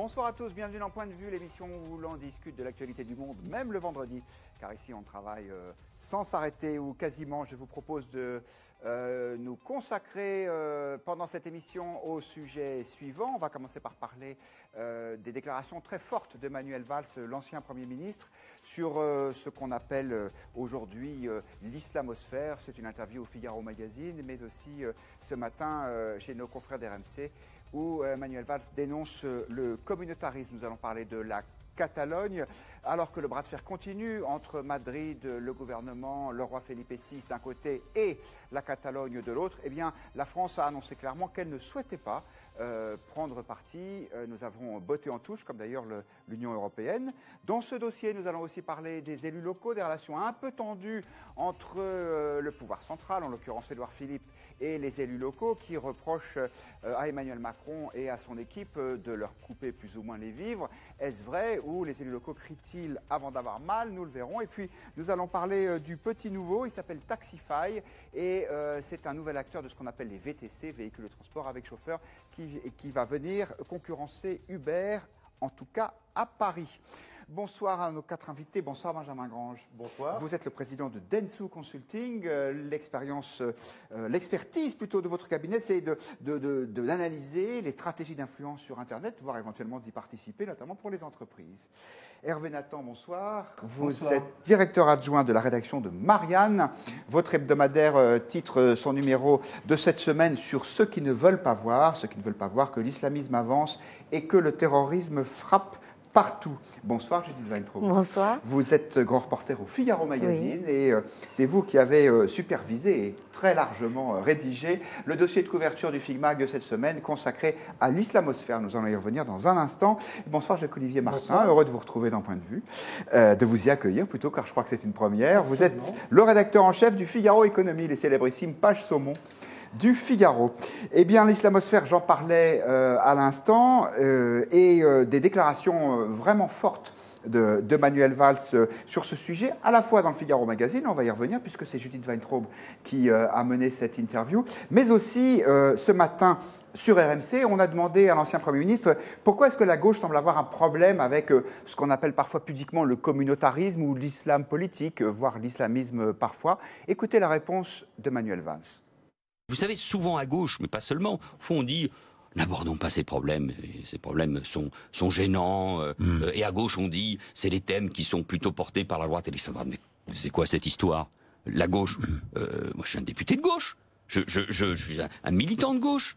Bonsoir à tous, bienvenue dans Point de Vue, l'émission où l'on discute de l'actualité du monde, même le vendredi, car ici on travaille sans s'arrêter ou quasiment. Je vous propose de nous consacrer pendant cette émission au sujet suivant. On va commencer par parler des déclarations très fortes de Manuel Valls, l'ancien Premier ministre, sur ce qu'on appelle aujourd'hui l'islamosphère. C'est une interview au Figaro Magazine, mais aussi ce matin chez nos confrères d'RMC, où Manuel Valls dénonce le communautarisme. Nous allons parler de la Catalogne, alors que le bras de fer continue entre Madrid, le gouvernement, le roi Felipe VI d'un côté et la Catalogne de l'autre. Eh bien, la France a annoncé clairement qu'elle ne souhaitait pas prendre parti. Nous avons botté en touche, comme d'ailleurs l'Union européenne. Dans ce dossier, nous allons aussi parler des élus locaux, des relations un peu tendues entre le pouvoir central, en l'occurrence Édouard Philippe, et les élus locaux qui reprochent à Emmanuel Macron et à son équipe de leur couper plus ou moins les vivres. Est-ce vrai, ou les élus locaux crient-ils avant d'avoir mal? Nous le verrons. Et puis, nous allons parler du petit nouveau. Il s'appelle Taxify et c'est un nouvel acteur de ce qu'on appelle les VTC, véhicules de transport avec chauffeur, qui va venir concurrencer Uber, en tout cas à Paris. Bonsoir à nos quatre invités. Bonsoir Benjamin Grange. Bonsoir. Vous êtes le président de Dentsu Consulting. L'expertise plutôt de votre cabinet, c'est d'analyser les stratégies d'influence sur Internet, voire éventuellement d'y participer, notamment pour les entreprises. Hervé Nathan, bonsoir. Vous êtes directeur adjoint de la rédaction de Marianne. Votre hebdomadaire titre son numéro de cette semaine sur ceux qui ne veulent pas voir que l'islamisme avance et que le terrorisme frappe partout. Bonsoir Judith Weintraub. Bonsoir. Vous êtes grand reporter au Figaro Magazine, oui. Et c'est vous qui avez supervisé et très largement rédigé le dossier de couverture du Figmag de cette semaine consacré à l'islamosphère. Nous allons y revenir dans un instant. Bonsoir Jacques-Olivier Martin, bonsoir. Heureux de vous retrouver dans Point de Vue, de vous y accueillir plutôt, car je crois que c'est une première. Absolument. Vous êtes le rédacteur en chef du Figaro Économie, les célébrissimes pages saumon du Figaro. Eh bien, l'islamosphère, j'en parlais à l'instant, et des déclarations vraiment fortes de Manuel Valls sur ce sujet, à la fois dans le Figaro Magazine, on va y revenir, puisque c'est Judith Weintraub qui a mené cette interview, mais aussi ce matin sur RMC, on a demandé à l'ancien Premier ministre pourquoi est-ce que la gauche semble avoir un problème avec ce qu'on appelle parfois pudiquement le communautarisme ou l'islam politique, voire l'islamisme parfois. Écoutez la réponse de Manuel Valls. Vous savez, souvent à gauche, mais pas seulement, au fond on dit n'abordons pas ces problèmes, et ces problèmes sont gênants, et à gauche on dit c'est les thèmes qui sont plutôt portés par la droite et l'extrême droite. Mais c'est quoi cette histoire? La gauche, moi je suis un député de gauche, je suis un militant de gauche,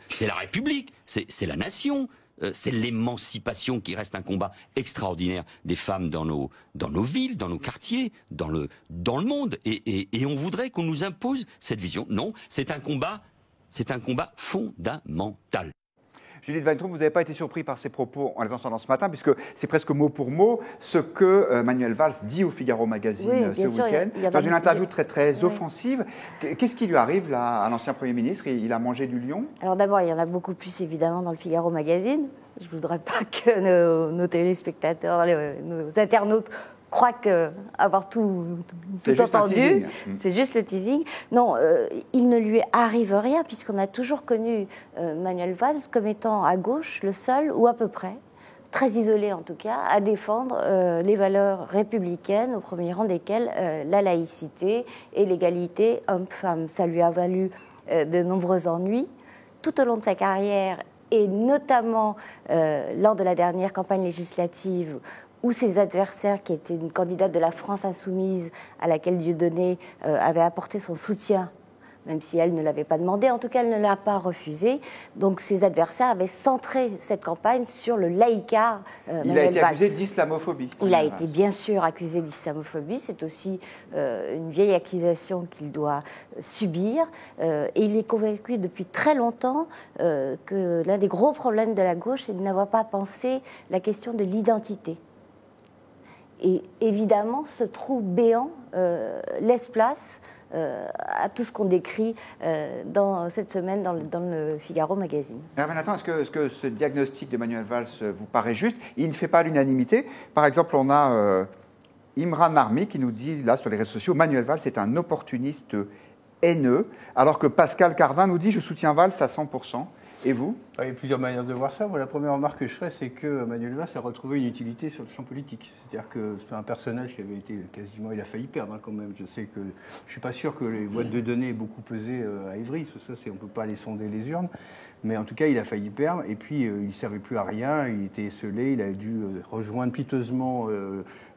c'est la République, c'est la nation. C'est l'émancipation qui reste un combat extraordinaire des femmes dans nos villes, dans nos quartiers, dans le monde. Et on voudrait qu'on nous impose cette vision. Non, c'est un combat fondamental. Judith Weintraub, vous n'avez pas été surpris par ces propos en les entendant ce matin, puisque c'est presque mot pour mot ce que Manuel Valls dit au Figaro Magazine ce week-end, dans une interview très offensive. Qu'est-ce qui lui arrive là, à l'ancien Premier ministre? Il a mangé du lion? Alors d'abord, il y en a beaucoup plus évidemment dans le Figaro Magazine. Je ne voudrais pas que nos téléspectateurs, nos internautes croient avoir tout entendu. C'est juste le teasing. Non, il ne lui arrive rien, puisqu'on a toujours connu Manuel Valls comme étant à gauche, le seul, ou à peu près, très isolé en tout cas, à défendre les valeurs républicaines, au premier rang desquelles la laïcité et l'égalité homme-femme. Ça lui a valu de nombreux ennuis tout au long de sa carrière, et notamment lors de la dernière campagne législative, où ses adversaires, qui étaient une candidate de la France insoumise, à laquelle Dieudonné avait apporté son soutien, même si elle ne l'avait pas demandé, en tout cas elle ne l'a pas refusé. Donc ses adversaires avaient centré cette campagne sur le laïcard Manuel Valls. Il a été accusé d'islamophobie. Il a été bien sûr accusé d'islamophobie, c'est aussi une vieille accusation qu'il doit subir. Et il est convaincu depuis très longtemps que l'un des gros problèmes de la gauche est de n'avoir pas pensé la question de l'identité. Et évidemment, ce trou béant laisse place à tout ce qu'on décrit dans cette semaine dans le Figaro Magazine. Hervé Nathan, est-ce que ce diagnostic d'Emmanuel Valls vous paraît juste? Il ne fait pas l'unanimité. Par exemple, on a Imran Narmi qui nous dit, là, sur les réseaux sociaux, Manuel Valls est un opportuniste haineux, alors que Pascal Cardin nous dit « Je soutiens Valls à 100%. Et vous? Il y a plusieurs manières de voir ça. Moi, la première remarque que je ferais, c'est que Manuel Valls a retrouvé une utilité sur le champ politique. C'est-à-dire que c'est un personnage qui avait été quasiment... Il a failli perdre quand même. Je sais que... Je ne suis pas sûr que les boîtes de données aient beaucoup pesé à Évry. Ça, on ne peut pas aller sonder les urnes. Mais en tout cas, il a failli perdre. Et puis, il ne servait plus à rien. Il était esselé. Il a dû rejoindre piteusement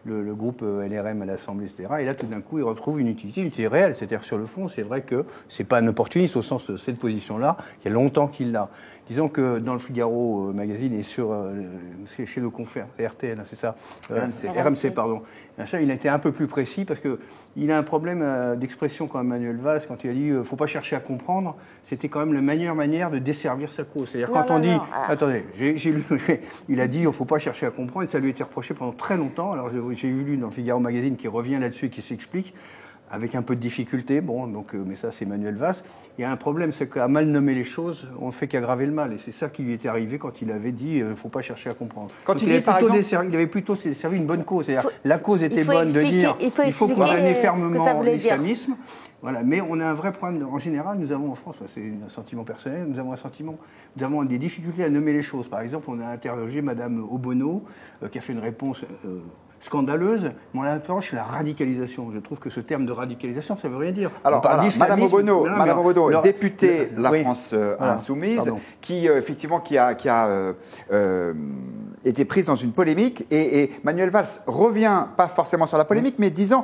le groupe LRM à l'Assemblée, etc. Et là, tout d'un coup, il retrouve une utilité réelle. C'est-à-dire, sur le fond, c'est vrai que ce n'est pas un opportuniste au sens de cette position-là. Il y a longtemps qu'il l'a. Disons que dans le Figaro magazine et chez nos confrères, RTL, c'est ça, RMC, pardon. Il a été un peu plus précis parce qu'il a un problème d'expression quand même, Manuel Valls, quand il a dit il ne faut pas chercher à comprendre. C'était quand même la meilleure manière de desservir sa cause. C'est-à-dire quand on dit, attendez, j'ai lu, il a dit il ne faut pas chercher à comprendre, et ça lui a été reproché pendant très longtemps. Alors j'ai lu dans le Figaro magazine qui revient là-dessus et qui s'explique. Avec un peu de difficulté, mais ça c'est Manuel Valls. Il y a un problème, c'est qu'à mal nommer les choses, on ne fait qu'aggraver le mal. Et c'est ça qui lui était arrivé quand il avait dit il ne faut pas chercher à comprendre. Il avait plutôt servi une bonne cause. C'est-à-dire, la cause était bonne de dire il faut condamner fermement l'islamisme. Voilà, mais on a un vrai problème. En général, nous avons en France, c'est un sentiment personnel, nous avons des difficultés à nommer les choses. Par exemple, on a interrogé Madame Obono, qui a fait une réponse scandaleuse, mais on l'interroge sur la radicalisation. Je trouve que ce terme de radicalisation, ça ne veut rien dire. Alors, Madame Obono, députée de la France Insoumise, qui effectivement qui a été prise dans une polémique, et Manuel Valls revient pas forcément sur la polémique, mais disant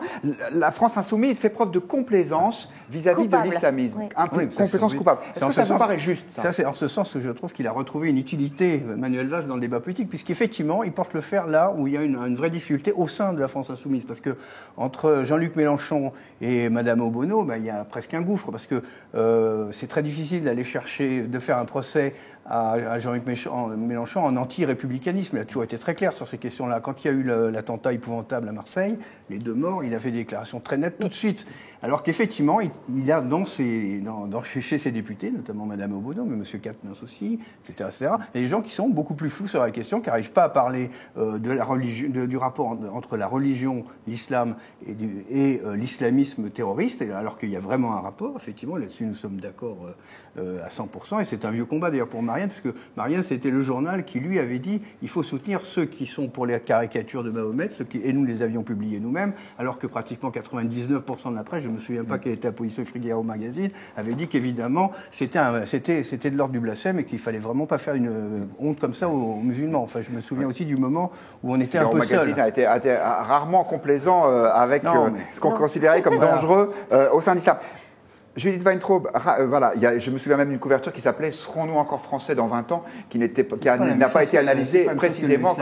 la France Insoumise fait preuve de complaisance vis-à-vis de l'islamisme. Complaisance coupable. Est-ce que ça vous paraît juste, ça? C'est en ce sens que je trouve qu'il a retrouvé une utilité, Manuel Valls, dans le débat politique, puisqu'effectivement, il porte le fer là où il y a une vraie difficulté au sein de la France Insoumise. Parce que entre Jean-Luc Mélenchon et Madame Obono, il y a presque un gouffre, parce que c'est très difficile d'aller chercher, de faire un procès à Jean-Luc Mélenchon en anti-républicanisme. Il a toujours été très clair sur ces questions-là. Quand il y a eu l'attentat épouvantable à Marseille, les 2 morts, il a fait des déclarations très nettes tout de suite. Alors qu'effectivement, il a chez ses députés, notamment Madame Obono, mais Monsieur Quatennens aussi, etc., il y a des gens qui sont beaucoup plus flous sur la question, qui n'arrivent pas à parler de la religion, du rapport entre la religion, l'islam et l'islamisme terroriste, alors qu'il y a vraiment un rapport. Effectivement, là-dessus, nous sommes d'accord à 100%, et c'est un vieux combat d'ailleurs pour Marianne, parce que Marianne, c'était le journal qui lui avait dit il faut soutenir ceux qui sont pour les caricatures de Mahomet, et nous les avions publiées nous-mêmes, alors que pratiquement 99% de la presse, je ne me souviens pas quelle était la position du Figaro magazine, avait dit qu'évidemment c'était de l'ordre du blasphème et qu'il fallait vraiment pas faire une honte comme ça aux musulmans. Enfin, je me souviens aussi du moment où on était un peu seul. Le magazine a été rarement complaisant avec ce qu'on considérait comme dangereux au sein de l'islam. Judith Weintraub, je me souviens même d'une couverture qui s'appelait « Serons-nous encore français dans 20 ans » qui n'a pas été analysée précisément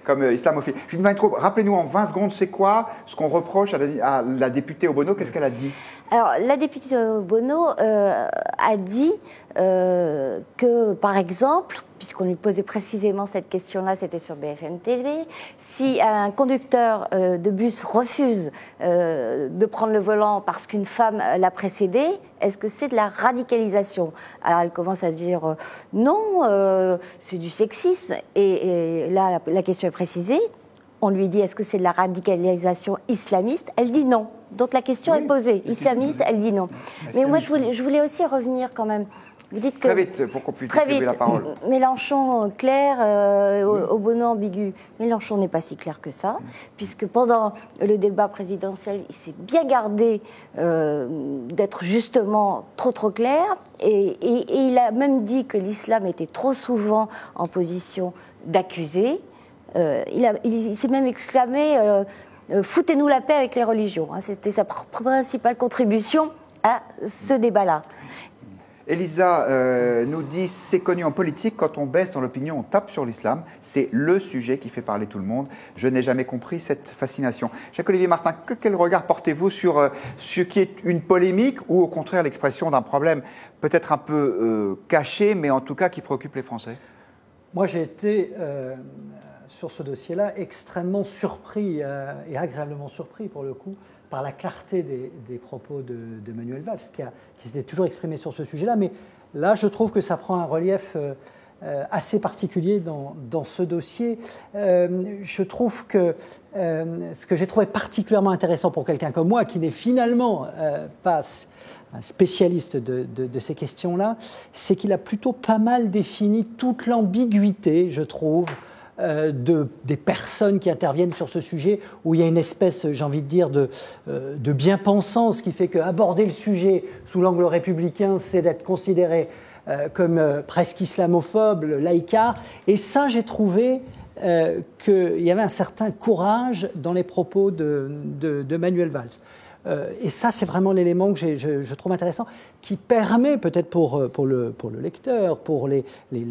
comme islamophile. Judith Weintraub, rappelez-nous en 20 secondes, c'est quoi ce qu'on reproche à la députée Obono? Qu'est-ce qu'elle a dit? Alors, la députée Obono a dit que, par exemple, puisqu'on lui posait précisément cette question-là, c'était sur BFM TV, si un conducteur de bus refuse de prendre le volant parce qu'une femme l'a précédé, est-ce que c'est de la radicalisation? Alors elle commence à dire non, c'est du sexisme. Et là, la question est précisée. On lui dit est-ce que c'est de la radicalisation islamiste? Elle dit non. Donc la question est posée. Islamiste, elle dit non. Mais moi, je voulais aussi revenir quand même. Vous dites que très vite, pour qu'on puisse distribuer la parole. Mélenchon clair, Obono ambigu. Mélenchon n'est pas si clair que ça, puisque pendant le débat présidentiel, il s'est bien gardé d'être justement trop clair, et il a même dit que l'islam était trop souvent en position d'accusé. Il s'est même exclamé foutez-nous la paix avec les religions. C'était sa principale contribution à ce débat-là. Elisa nous dit c'est connu en politique, quand on baisse dans l'opinion, on tape sur l'islam. C'est le sujet qui fait parler tout le monde. Je n'ai jamais compris cette fascination. Jacques-Olivier Martin, quel regard portez-vous sur ce qui est une polémique ou au contraire l'expression d'un problème peut-être un peu caché, mais en tout cas qui préoccupe les Français? Moi, j'ai été, sur ce dossier-là, extrêmement surpris et agréablement surpris, pour le coup, par la clarté des propos de Manuel Valls, qui s'était toujours exprimé sur ce sujet-là. Mais là, je trouve que ça prend un relief assez particulier dans ce dossier. Je trouve que ce que j'ai trouvé particulièrement intéressant pour quelqu'un comme moi, qui n'est finalement pas spécialiste de ces questions-là, c'est qu'il a plutôt pas mal défini toute l'ambiguïté, je trouve, des personnes qui interviennent sur ce sujet, où il y a une espèce, j'ai envie de dire, de bien-pensance qui fait qu'aborder le sujet sous l'angle républicain, c'est d'être considéré comme presque islamophobe, laïcard. Et ça, j'ai trouvé qu'il y avait un certain courage dans les propos de Manuel Valls. Et ça, c'est vraiment l'élément que je trouve intéressant, qui permet peut-être pour le lecteur, pour les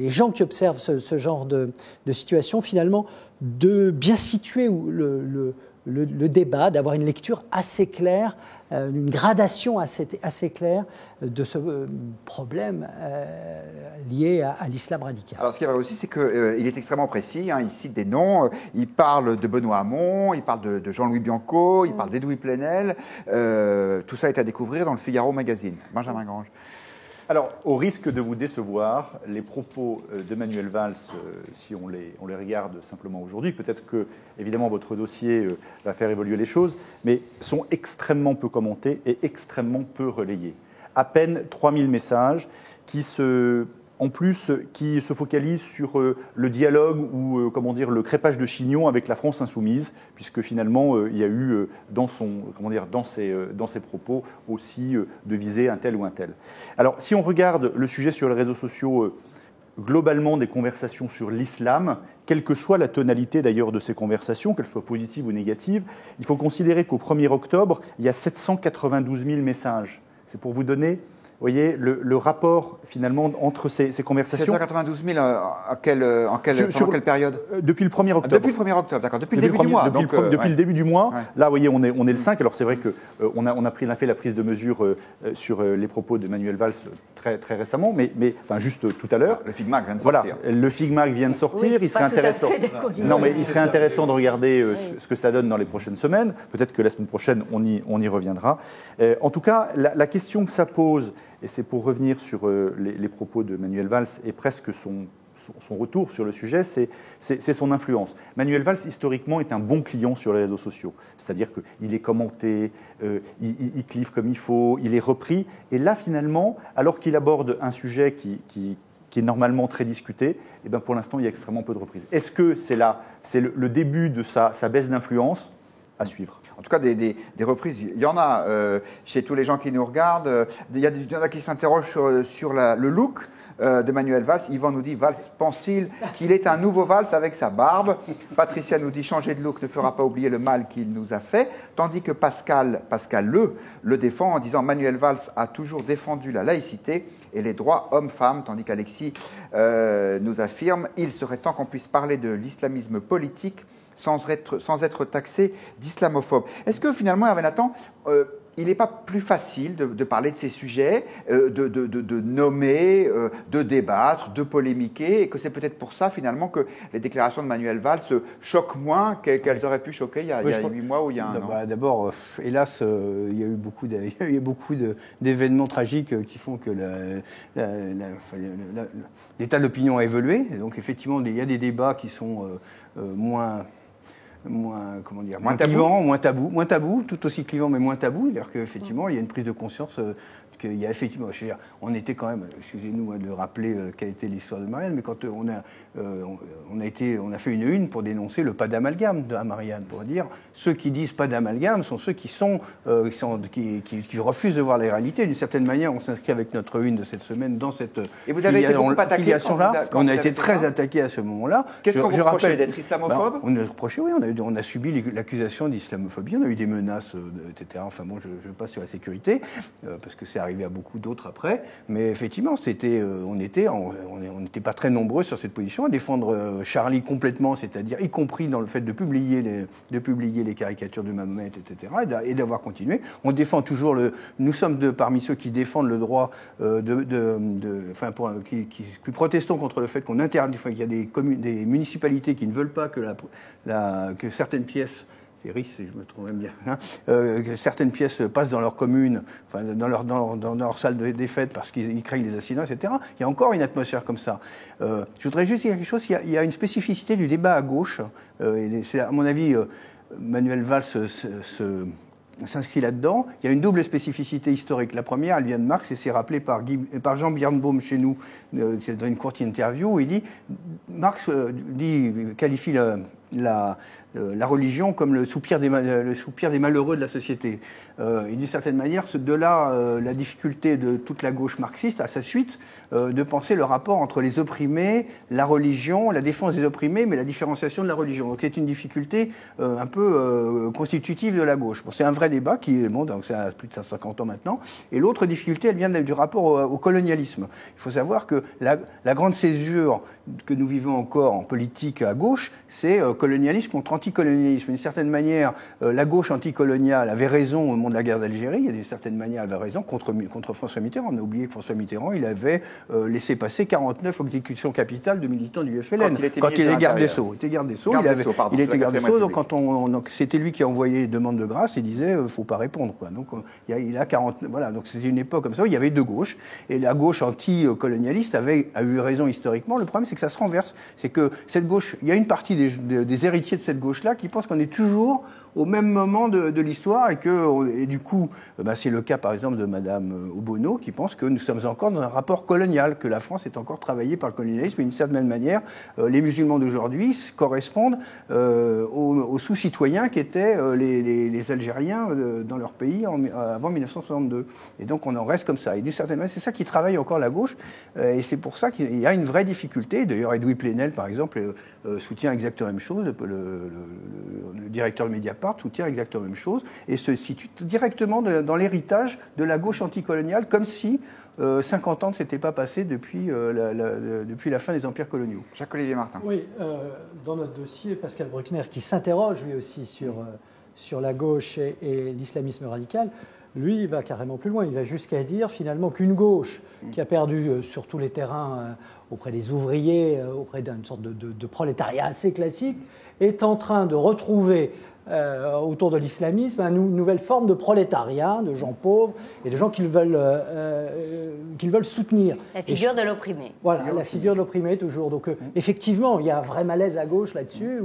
gens qui observent ce genre de situation, finalement, de bien situer le débat, d'avoir une lecture assez claire, une gradation assez claire de ce problème lié à l'islam radical. Alors ce qui est vrai aussi, c'est qu'il est extrêmement précis, hein, il cite des noms, il parle de Benoît Hamon, il parle de Jean-Louis Bianco, il parle d'Edoui Plenel, tout ça est à découvrir dans le Figaro Magazine. Benjamin Grange. Alors, au risque de vous décevoir, les propos de Manuel Valls, si on les regarde simplement aujourd'hui, peut-être que, évidemment, votre dossier va faire évoluer les choses, mais sont extrêmement peu commentés et extrêmement peu relayés. À peine 3000 messages qui se focalisent sur le dialogue ou, comment dire, le crépage de chignon avec la France insoumise, puisque finalement, il y a eu dans ses propos aussi de viser un tel ou un tel. Alors, si on regarde le sujet sur les réseaux sociaux, globalement des conversations sur l'islam, quelle que soit la tonalité d'ailleurs de ces conversations, qu'elles soient positives ou négatives, il faut considérer qu'au 1er octobre, il y a 792 000 messages. C'est pour vous donner... Vous voyez, le rapport, finalement, entre ces conversations... 792 000, pendant quelle période? Depuis le 1er octobre. Depuis le 1er octobre, d'accord. Depuis le début du mois. Depuis le début du mois. Ouais. Là, vous voyez, on est le 5. Alors, c'est vrai qu'on a fait la prise de mesure sur les propos de Manuel Valls très, très récemment, mais juste tout à l'heure. Le FIGMAG vient de sortir. Voilà, le FIGMAG vient de sortir. Oui, il serait intéressant... Non, mais il serait intéressant de regarder ce que ça donne dans les prochaines semaines. Peut-être que la semaine prochaine, on y reviendra. En tout cas, la question que ça pose... Et c'est pour revenir sur les propos de Manuel Valls et presque son retour sur le sujet, c'est son influence. Manuel Valls, historiquement, est un bon client sur les réseaux sociaux. C'est-à-dire qu'il est commenté, il clive comme il faut, il est repris. Et là, finalement, alors qu'il aborde un sujet qui est normalement très discuté, et bien pour l'instant, il y a extrêmement peu de reprises. Est-ce que c'est le début de sa baisse d'influence? À suivre. En tout cas, des reprises, il y en a chez tous les gens qui nous regardent. Il y en a qui s'interrogent sur le look de Manuel Valls. Yvan nous dit, Valls pense-t-il qu'il est un nouveau Valls avec sa barbe? Patricia nous dit, changer de look ne fera pas oublier le mal qu'il nous a fait. Tandis que Pascal le défend en disant, Manuel Valls a toujours défendu la laïcité et les droits hommes-femmes. Tandis qu'Alexis nous affirme, il serait temps qu'on puisse parler de l'islamisme politique sans être taxé d'islamophobe. Est-ce que finalement, Hervé Nathan, il n'est pas plus facile de parler de ces sujets, de nommer, de débattre, de polémiquer, et que c'est peut-être pour ça finalement que les déclarations de Manuel Valls se choquent moins qu'elles auraient pu choquer il y a 8 mois ou il y a un an? D'abord, hélas, il y a eu beaucoup d'événements tragiques qui font que l'état de l'opinion a évolué. Donc effectivement, il y a des débats qui sont moins clivant, moins tabou, tout aussi clivant mais moins tabou. C'est-à-dire qu'effectivement, il y a une prise de conscience qu'il y a effectivement, je veux dire, on était quand même, excusez-nous de rappeler quelle était l'histoire de Marianne, mais quand on a fait une pour dénoncer le pas d'amalgame de Marianne, pour dire ceux qui disent pas d'amalgame sont ceux qui refusent de voir les réalités. D'une certaine manière, on s'inscrit avec notre une de cette semaine dans cette filiation-là. On a été très attaqué à ce moment-là. Qu'est-ce qu'on vous reprochait, d'être islamophobe? On a subi l'accusation d'islamophobie, on a eu des menaces, etc. Enfin bon, je passe sur la sécurité, parce que c'est arrivé à beaucoup d'autres après. Mais effectivement, on n'était pas très nombreux sur cette position à défendre Charlie complètement, c'est-à-dire y compris dans le fait de publier les caricatures de Mahomet, etc. et d'avoir continué. On défend toujours nous sommes parmi ceux qui défendent le droit qui protestons contre le fait qu'on interdit, qu'il y a des municipalités qui ne veulent pas que certaines pièces, c'est riche si je me trompe bien, que certaines pièces passent dans leur commune, enfin, dans leur salle des fêtes parce qu'ils craignent les accidents, etc. Il y a encore une atmosphère comme ça. Je voudrais juste dire quelque chose, il y a une spécificité du débat à gauche, et c'est, à mon avis, Manuel Valls s'inscrit là-dedans. Il y a une double spécificité historique. La première, elle vient de Marx et c'est rappelé par Jean Birnbaum chez nous, dans une courte interview, où il dit, Marx qualifie la religion comme le soupir des malheureux de la société. Et d'une certaine manière, de là la difficulté de toute la gauche marxiste, à sa suite, de penser le rapport entre les opprimés, la religion, la défense des opprimés, mais la différenciation de la religion. Donc c'est une difficulté un peu constitutive de la gauche. Bon, c'est un vrai débat qui est, bon, donc ça a plus de 50 ans maintenant. Et l'autre difficulté, elle vient du rapport au colonialisme. Il faut savoir que la grande césure que nous vivons encore en politique à gauche, c'est colonialisme contre anticolonialisme. D'une certaine manière, la gauche anticoloniale avait raison au moment de la guerre d'Algérie, et d'une certaine manière, elle avait raison contre François Mitterrand. On a oublié que François Mitterrand, il avait laissé passer 49 exécutions capitales de militants du FLN. Quand il était garde des Sceaux. Il était garde des Sceaux, il était garde des Sceaux, donc c'était lui qui a envoyé les demandes de grâce et disait faut pas répondre, quoi. Donc il a 40, voilà, donc c'était une époque comme ça où il y avait deux gauches, et la gauche anticolonialiste a eu raison historiquement. Le problème, c'est que ça se renverse. C'est que cette gauche, il y a une partie des héritiers de cette gauche-là qui pensent qu'on est toujours au même moment de l'histoire et du coup, c'est le cas par exemple de Madame Obono qui pense que nous sommes encore dans un rapport colonial, que la France est encore travaillée par le colonialisme et d'une certaine manière, les musulmans d'aujourd'hui correspondent aux sous-citoyens qui étaient les Algériens dans leur pays avant 1962. Et donc on en reste comme ça. Et d'une certaine manière, c'est ça qui travaille encore la gauche et c'est pour ça qu'il y a une vraie difficulté. D'ailleurs, Edoui Plenel, par exemple, soutient exactement la même chose, le directeur de Mediapart soutient exactement la même chose et se situe directement dans l'héritage de la gauche anticoloniale, comme si 50 ans ne s'étaient pas passés depuis la fin des empires coloniaux. Jacques-Olivier Martin. Oui, dans notre dossier, Pascal Bruckner, qui s'interroge lui aussi sur la gauche et l'islamisme radical, lui, il va carrément plus loin. Il va jusqu'à dire finalement qu'une gauche qui a perdu sur tous les terrains auprès des ouvriers, auprès d'une sorte de prolétariat assez classique, est en train de retrouver autour de l'islamisme une nouvelle forme de prolétariat, de gens pauvres et de gens qu'ils veulent soutenir. La figure de l'opprimé. Voilà, la figure de l'opprimé toujours. Donc effectivement, il y a un vrai malaise à gauche là-dessus,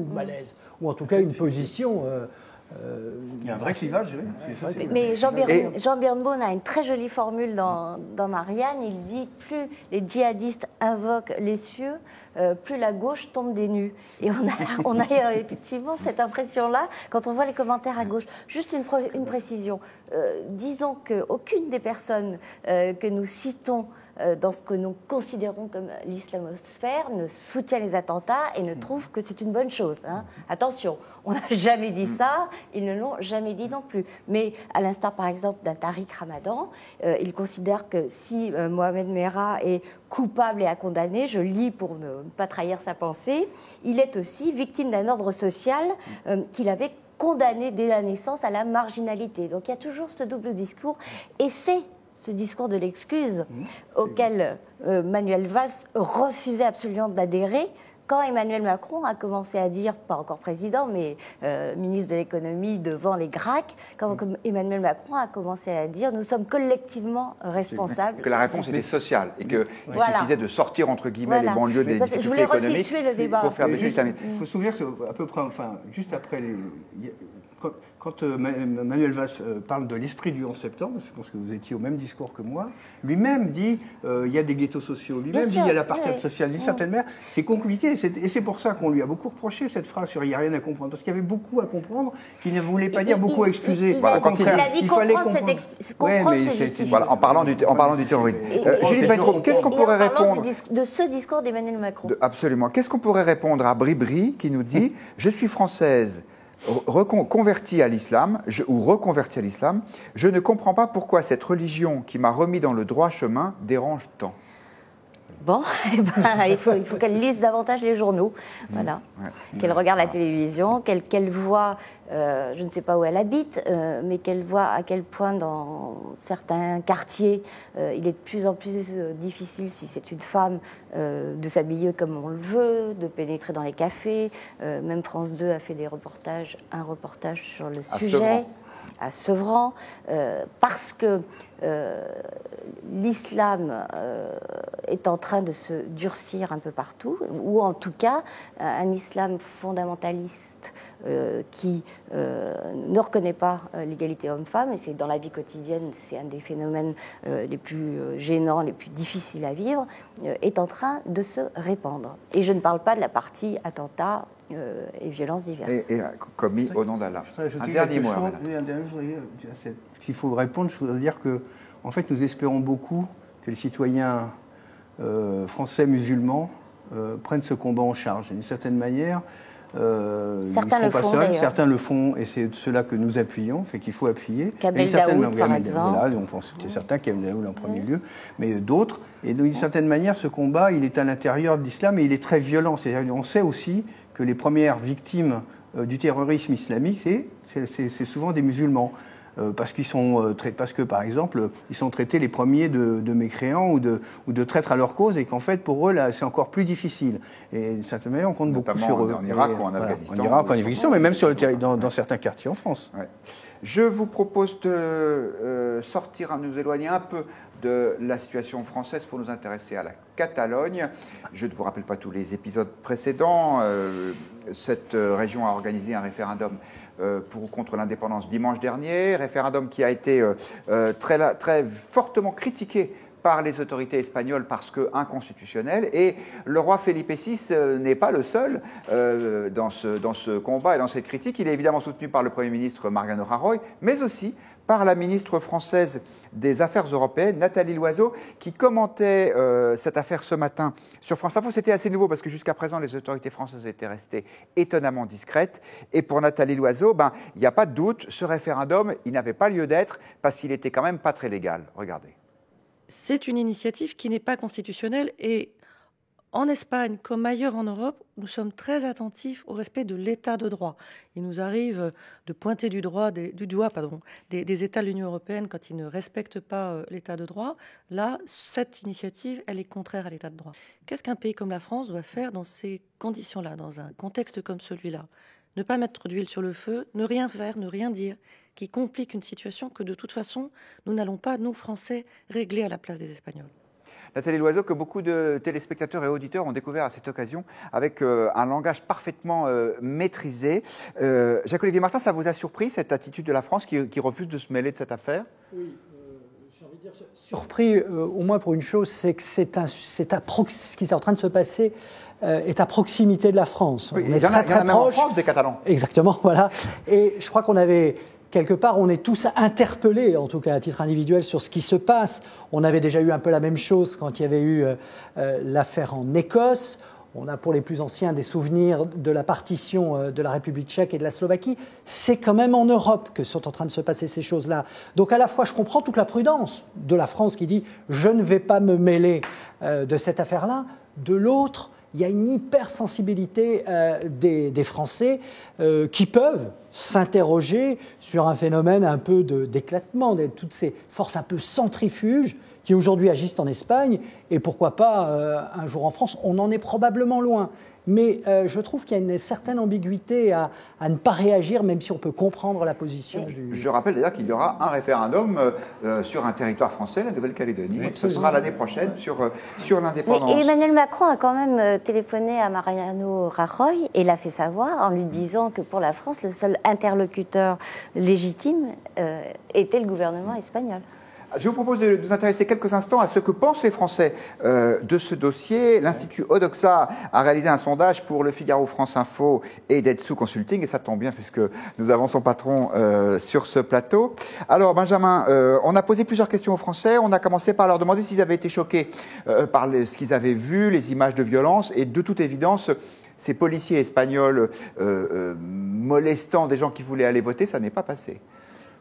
ou en tout cas une position... il y a un vrai clivage, oui. Mais Jean Birnbaum a une très jolie formule dans Marianne. Il dit « Plus les djihadistes invoquent les cieux, plus la gauche tombe des nues ». Et on a effectivement cette impression-là quand on voit les commentaires à gauche. Juste une précision. Disons qu'aucune des personnes que nous citons dans ce que nous considérons comme l'islamosphère ne soutient les attentats et ne trouve que c'est une bonne chose. Hein. Attention, on n'a jamais dit ça, ils ne l'ont jamais dit non plus. Mais à l'instar par exemple d'un Tariq Ramadan, il considère que si Mohamed Merah est coupable et à condamner, je lis pour ne pas trahir sa pensée, il est aussi victime d'un ordre social qu'il avait condamné dès la naissance à la marginalité. Donc il y a toujours ce double discours et c'est ce discours de l'excuse auquel Manuel Valls refusait absolument d'adhérer quand Emmanuel Macron a commencé à dire, pas encore président, mais ministre de l'économie devant les GRAC, quand Emmanuel Macron a commencé à dire nous sommes collectivement responsables. Que la réponse était sociale et qu'il suffisait de sortir entre guillemets les banlieues des difficultés économiques. Je voulais resituer le débat. Pour faire des systèmes. Il faut se souvenir qu'à peu près, juste après quand Manuel Valls parle de l'esprit du 11 septembre, je pense que vous étiez au même discours que moi, lui-même dit il y a des ghettos sociaux, lui-même dit il y a l'apartheid social. D'une certaine manière, c'est compliqué. Et c'est pour ça qu'on lui a beaucoup reproché cette phrase sur il n'y a rien à comprendre. Parce qu'il y avait beaucoup à comprendre, qu'il ne voulait pas dire beaucoup à excuser. Il a dit comprendre, c'est justifié. Voilà, en parlant du terrorisme. Julie Petro, qu'est-ce qu'on pourrait répondre de ce discours d'Emmanuel Macron? Absolument. Qu'est-ce qu'on pourrait répondre à Bribri qui nous dit je suis française convertie à l'islam, ou reconvertie à l'islam, je ne comprends pas pourquoi cette religion qui m'a remis dans le droit chemin dérange tant. Bon, il faut qu'elle lise davantage les journaux, voilà. Qu'elle regarde la télévision, qu'elle voit, je ne sais pas où elle habite, mais qu'elle voit à quel point dans certains quartiers, il est de plus en plus difficile, si c'est une femme, de s'habiller comme on le veut, de pénétrer dans les cafés. Même France 2 a fait un reportage sur le sujet. À Sevran, parce que l'islam est en train de se durcir un peu partout, ou en tout cas un islam fondamentaliste qui ne reconnaît pas l'égalité homme-femme, et c'est dans la vie quotidienne, c'est un des phénomènes les plus gênants, les plus difficiles à vivre, est en train de se répandre. Et je ne parle pas de la partie attentats et violences diverses. Et commis au nom d'Allah. Un dernier mot. S'il faut répondre, je voudrais dire que, en fait, nous espérons beaucoup que les citoyens français musulmans prennent ce combat en charge. D'une certaine manière, certains le font, certains le font, et c'est cela que nous appuyons, fait qu'il faut appuyer. Kamel Daoud, par exemple. Voilà, on pense que c'est certain, Kamel Daoud en premier lieu, mais d'autres. Et d'une certaine manière, ce combat, il est à l'intérieur de l'islam et il est très violent. C'est-à-dire, on sait aussi que les premières victimes du terrorisme islamique, c'est souvent des musulmans. Parce que, par exemple, ils sont traités les premiers de mécréants ou de traîtres à leur cause, et qu'en fait, pour eux, là, c'est encore plus difficile. Et d'une certaine manière, on compte notamment beaucoup sur eux. En Irak ou en Afghanistan. En Irak, en Afghanistan, mais même dans certains quartiers en France. Ouais. Je vous propose de nous éloigner un peu de la situation française pour nous intéresser à la Catalogne. Je ne vous rappelle pas tous les épisodes précédents. Cette région a organisé un référendum pour ou contre l'indépendance dimanche dernier, référendum qui a été très fortement critiqué par les autorités espagnoles parce qu'inconstitutionnel. Et le roi Felipe VI n'est pas le seul dans ce combat et dans cette critique. Il est évidemment soutenu par le Premier ministre Mariano Rajoy, mais aussi par la ministre française des Affaires européennes, Nathalie Loiseau, qui commentait cette affaire ce matin sur France Info. C'était assez nouveau parce que jusqu'à présent, les autorités françaises étaient restées étonnamment discrètes. Et pour Nathalie Loiseau, il n'y a pas de doute, ce référendum, il n'avait pas lieu d'être parce qu'il n'était quand même pas très légal. Regardez. C'est une initiative qui n'est pas constitutionnelle et en Espagne, comme ailleurs en Europe, nous sommes très attentifs au respect de l'état de droit. Il nous arrive de pointer du doigt des États de l'Union européenne quand ils ne respectent pas l'état de droit. Là, cette initiative, elle est contraire à l'état de droit. Qu'est-ce qu'un pays comme la France doit faire dans ces conditions-là, dans un contexte comme celui-là ? Ne pas mettre d'huile sur le feu, ne rien faire, ne rien dire, qui complique une situation que de toute façon, nous n'allons pas, nous, Français, régler à la place des Espagnols. Nathalie Loiseau, que beaucoup de téléspectateurs et auditeurs ont découvert à cette occasion avec un langage parfaitement maîtrisé. Jacques-Olivier Martin, ça vous a surpris, cette attitude de la France qui refuse de se mêler de cette affaire ? Oui, j'ai envie de dire surpris au moins pour une chose, c'est que ce qui est en train de se passer est à proximité de la France. Oui, il y en a même en France des Catalans. Exactement, voilà. Et je crois qu'on avait... Quelque part, on est tous interpellés, en tout cas à titre individuel, sur ce qui se passe. On avait déjà eu un peu la même chose quand il y avait eu l'affaire en Écosse. On a pour les plus anciens des souvenirs de la partition de la République tchèque et de la Slovaquie. C'est quand même en Europe que sont en train de se passer ces choses-là. Donc à la fois, je comprends toute la prudence de la France qui dit « je ne vais pas me mêler de cette affaire-là ». De l'autre, il y a une hypersensibilité des Français qui peuvent s'interroger sur un phénomène un peu d'éclatement, de toutes ces forces un peu centrifuges qui aujourd'hui agissent en Espagne, et pourquoi pas un jour en France. On en est probablement loin. Mais je trouve qu'il y a une certaine ambiguïté à ne pas réagir, même si on peut comprendre la position du... Je rappelle d'ailleurs qu'il y aura un référendum sur un territoire français, la Nouvelle-Calédonie. Oui, ce sera l'année prochaine sur l'indépendance. Mais Emmanuel Macron a quand même téléphoné à Mariano Rajoy et l'a fait savoir en lui disant que pour la France, le seul interlocuteur légitime était le gouvernement espagnol. Je vous propose de nous intéresser quelques instants à ce que pensent les Français de ce dossier. L'Institut Odoxa a réalisé un sondage pour Le Figaro, France Info et Detsu Consulting, et ça tombe bien puisque nous avons son patron sur ce plateau. Alors Benjamin, on a posé plusieurs questions aux Français. On a commencé par leur demander s'ils avaient été choqués par ce qu'ils avaient vu, les images de violence, et de toute évidence, ces policiers espagnols molestant des gens qui voulaient aller voter, ça n'est pas passé.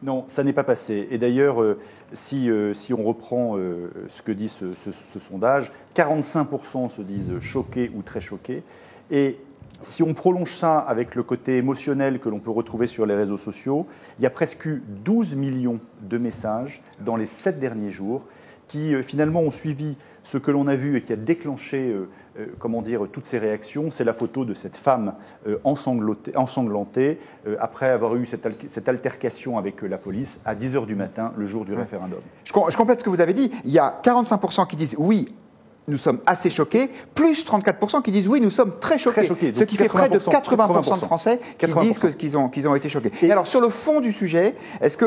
Non, ça n'est pas passé. Et d'ailleurs, si on reprend ce que dit ce sondage, 45% se disent choqués ou très choqués. Et si on prolonge ça avec le côté émotionnel que l'on peut retrouver sur les réseaux sociaux, il y a presque 12 millions de messages dans les 7 derniers jours qui finalement ont suivi ce que l'on a vu et qui a déclenché toutes ces réactions. C'est la photo de cette femme ensanglantée après avoir eu cette altercation avec la police à 10h du matin, le jour du référendum. Je complète ce que vous avez dit. Il y a 45% qui disent oui, nous sommes assez choqués, plus 34% qui disent oui, nous sommes très choqués. Ce qui fait près de 80% de Français qui disent qu'ils ont été choqués. Et alors, sur le fond du sujet, est-ce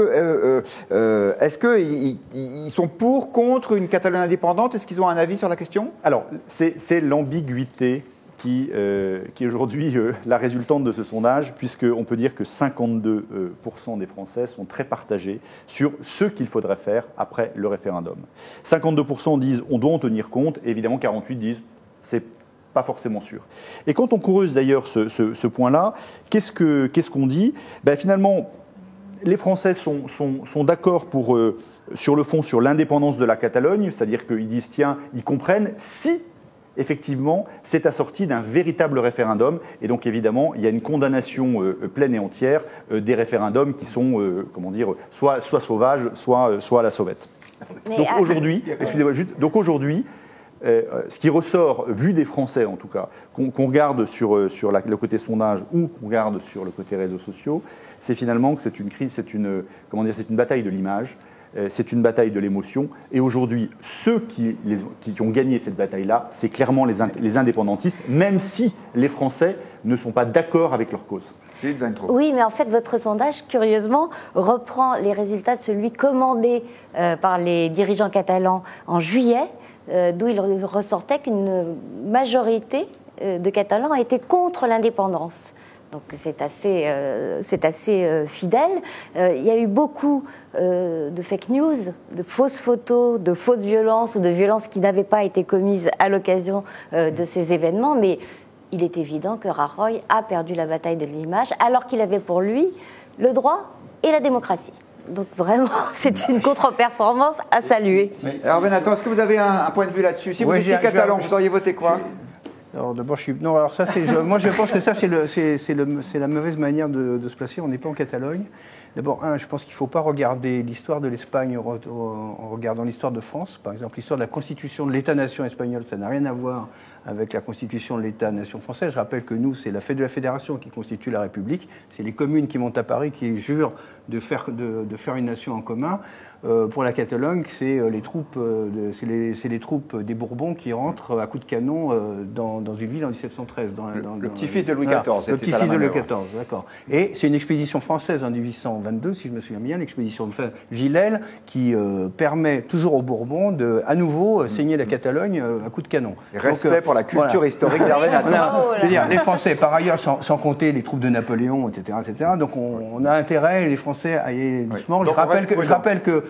qu'ils sont pour, contre une Catalogne indépendante? Est-ce qu'ils ont un avis sur la question? Alors, c'est l'ambiguïté qui est aujourd'hui la résultante de ce sondage, puisqu'on peut dire que 52% des Français sont très partagés sur ce qu'il faudrait faire après le référendum. 52% disent on doit en tenir compte, et évidemment 48% disent c'est pas forcément sûr. Et quand on creuse d'ailleurs ce point-là, qu'est-ce qu'on dit? Finalement, les Français sont d'accord sur le fond sur l'indépendance de la Catalogne, c'est-à-dire qu'ils disent tiens, ils comprennent si effectivement, c'est assorti d'un véritable référendum. Et donc, évidemment, il y a une condamnation pleine et entière des référendums qui sont, soit sauvages, soit à la sauvette. Donc aujourd'hui, ce qui ressort, vu des Français en tout cas, qu'on regarde sur le côté sondage ou qu'on regarde sur le côté réseaux sociaux, c'est finalement que c'est une crise, c'est une bataille de l'image. C'est une bataille de l'émotion. Et aujourd'hui, ceux qui ont gagné cette bataille-là, c'est clairement les indépendantistes, même si les Français ne sont pas d'accord avec leur cause. Oui, mais en fait, votre sondage, curieusement, reprend les résultats de celui commandé par les dirigeants catalans en juillet, d'où il ressortait qu'une majorité de Catalans était contre l'indépendance. Donc c'est assez fidèle. Il y a eu beaucoup de fake news, de fausses photos, de fausses violences ou de violences qui n'avaient pas été commises à l'occasion de ces événements, mais il est évident que Rajoy a perdu la bataille de l'image alors qu'il avait pour lui le droit et la démocratie. Donc vraiment, c'est une contre-performance à saluer. Alors Benato, est-ce que vous avez un point de vue là-dessus? Si vous étiez catalan, vous auriez voté quoi? Alors d'abord, moi je pense que ça c'est la mauvaise manière de se placer. On n'est pas en Catalogne. D'abord, je pense qu'il ne faut pas regarder l'histoire de l'Espagne en regardant l'histoire de France. Par exemple, l'histoire de la constitution de l'État-nation espagnol, ça n'a rien à voir avec la constitution de l'État-nation française. Je rappelle que nous, c'est la fête de la Fédération qui constitue la République. C'est les communes qui montent à Paris qui jurent de faire une nation en commun. Pour la Catalogne, c'est les troupes des Bourbons qui rentrent à coups de canon dans une ville en 1713. Le petit-fils de Louis XIV. Le petit-fils de Louis XIV, d'accord. Et c'est une expédition française en 1822, si je me souviens bien, l'expédition de Villèle, qui permet toujours aux Bourbons de, à nouveau, saigner la Catalogne à coups de canon. Et respect pour la culture historique d'Hervé Nathan. C'est-à-dire, les Français, par ailleurs, sans compter les troupes de Napoléon, etc., donc on a intérêt, les Français, à y aller doucement. Oui. Je rappelle que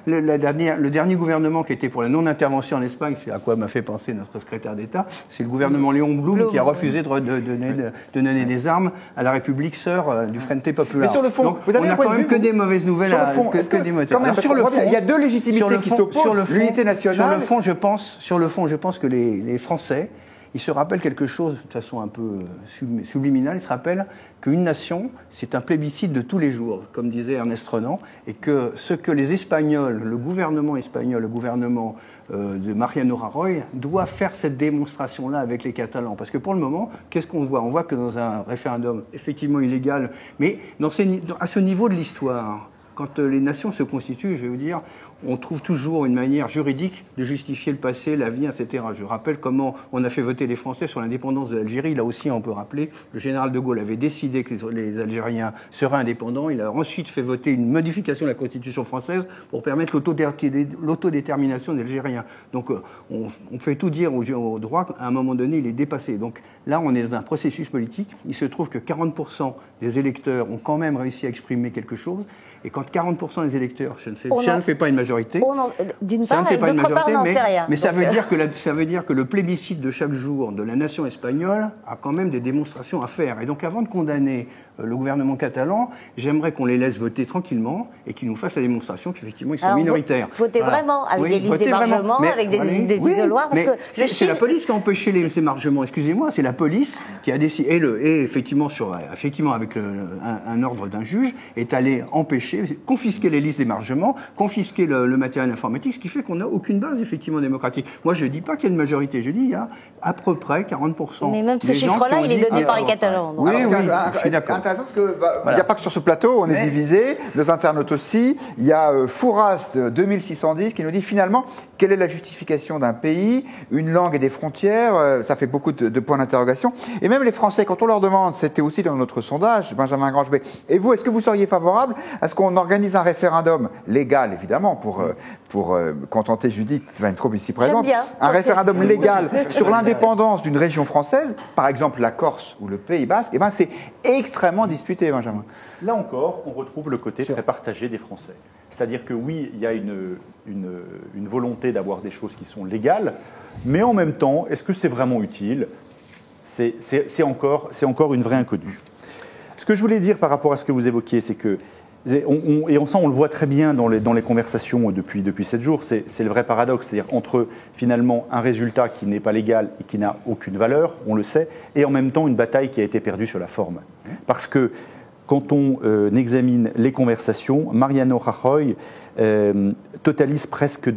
le dernier gouvernement qui était pour la non-intervention en Espagne, c'est à quoi m'a fait penser notre secrétaire d'État, c'est le gouvernement Léon Blum qui a refusé de donner des armes à la République sœur du Frente Populaire. Mais sur le fond, donc, on n'a quand même que des mauvaises nouvelles que des motifs. Sur le fond, il y a deux légitimités qui s'opposent, l'unité nationale. Sur le fond, je pense que les Français, ils se rappellent quelque chose de façon un peu subliminale. Ils se rappellent qu'une nation, c'est un plébiscite de tous les jours, comme disait Ernest Renan, et que ce que les Espagnols, le gouvernement espagnol, le gouvernement de Mariano Rajoy, doit faire cette démonstration-là avec les Catalans. Parce que pour le moment, qu'est-ce qu'on voit? On voit que dans un référendum effectivement illégal, mais à ce niveau de l'histoire, quand les nations se constituent, je vais vous dire, on trouve toujours une manière juridique de justifier le passé, l'avenir, etc. Je rappelle comment on a fait voter les Français sur l'indépendance de l'Algérie. Là aussi, on peut rappeler, le général de Gaulle avait décidé que les Algériens seraient indépendants. Il a ensuite fait voter une modification de la Constitution française pour permettre l'autodétermination des Algériens. Donc, on fait tout dire au droit qu'à un moment donné, il est dépassé. Donc là, on est dans un processus politique. Il se trouve que 40% des électeurs ont quand même réussi à exprimer quelque chose. Et quand 40% des électeurs, ça ne fait pas une majorité. D'une part, et d'autre part, on n'en sait rien. Mais ça veut dire que le plébiscite de chaque jour de la nation espagnole a quand même des démonstrations à faire. Et donc, avant de condamner le gouvernement catalan, j'aimerais qu'on les laisse voter tranquillement et qu'ils nous fassent la démonstration qu'effectivement, ils sont minoritaires. Votez vraiment, avec des listes d'émargement, avec des isoloirs. Parce que c'est la police qui a empêché les émargements. Excusez-moi, c'est la police qui a décidé, et effectivement, avec un ordre d'un juge, est allé empêcher confisquer les listes d'émargement, confisquer le matériel informatique, ce qui fait qu'on n'a aucune base effectivement démocratique. Moi, je ne dis pas qu'il y a une majorité, je dis il y a à peu près 40%. Mais même ce chiffre-là, il est donné par les Catalans. Oui, je suis d'accord. Intéressant parce que il n'y a pas que sur ce plateau, on est divisé, nos internautes aussi. Il y a Fouras de 2610 qui nous dit finalement quelle est la justification d'un pays, une langue et des frontières. Ça fait beaucoup de points d'interrogation. Et même les Français, quand on leur demande, c'était aussi dans notre sondage, Benjamin Grangebet, et vous, est-ce que vous seriez favorable à ce qu'on organise un référendum légal, évidemment, pour contenter Judith Weintraub ici présente, un référendum légal sur l'indépendance d'une région française, par exemple la Corse ou le Pays Basque, c'est extrêmement disputé, Benjamin. Là encore, on retrouve le côté très partagé des Français. C'est-à-dire que oui, il y a une volonté d'avoir des choses qui sont légales, mais en même temps, est-ce que c'est vraiment utile ? C'est encore une vraie inconnue. Ce que je voulais dire par rapport à ce que vous évoquiez, c'est que, on le voit très bien dans les conversations depuis 7 jours, c'est le vrai paradoxe, c'est-à-dire entre finalement un résultat qui n'est pas légal et qui n'a aucune valeur, on le sait, et en même temps une bataille qui a été perdue sur la forme. Parce que quand on examine les conversations, Mariano Rajoy totalise presque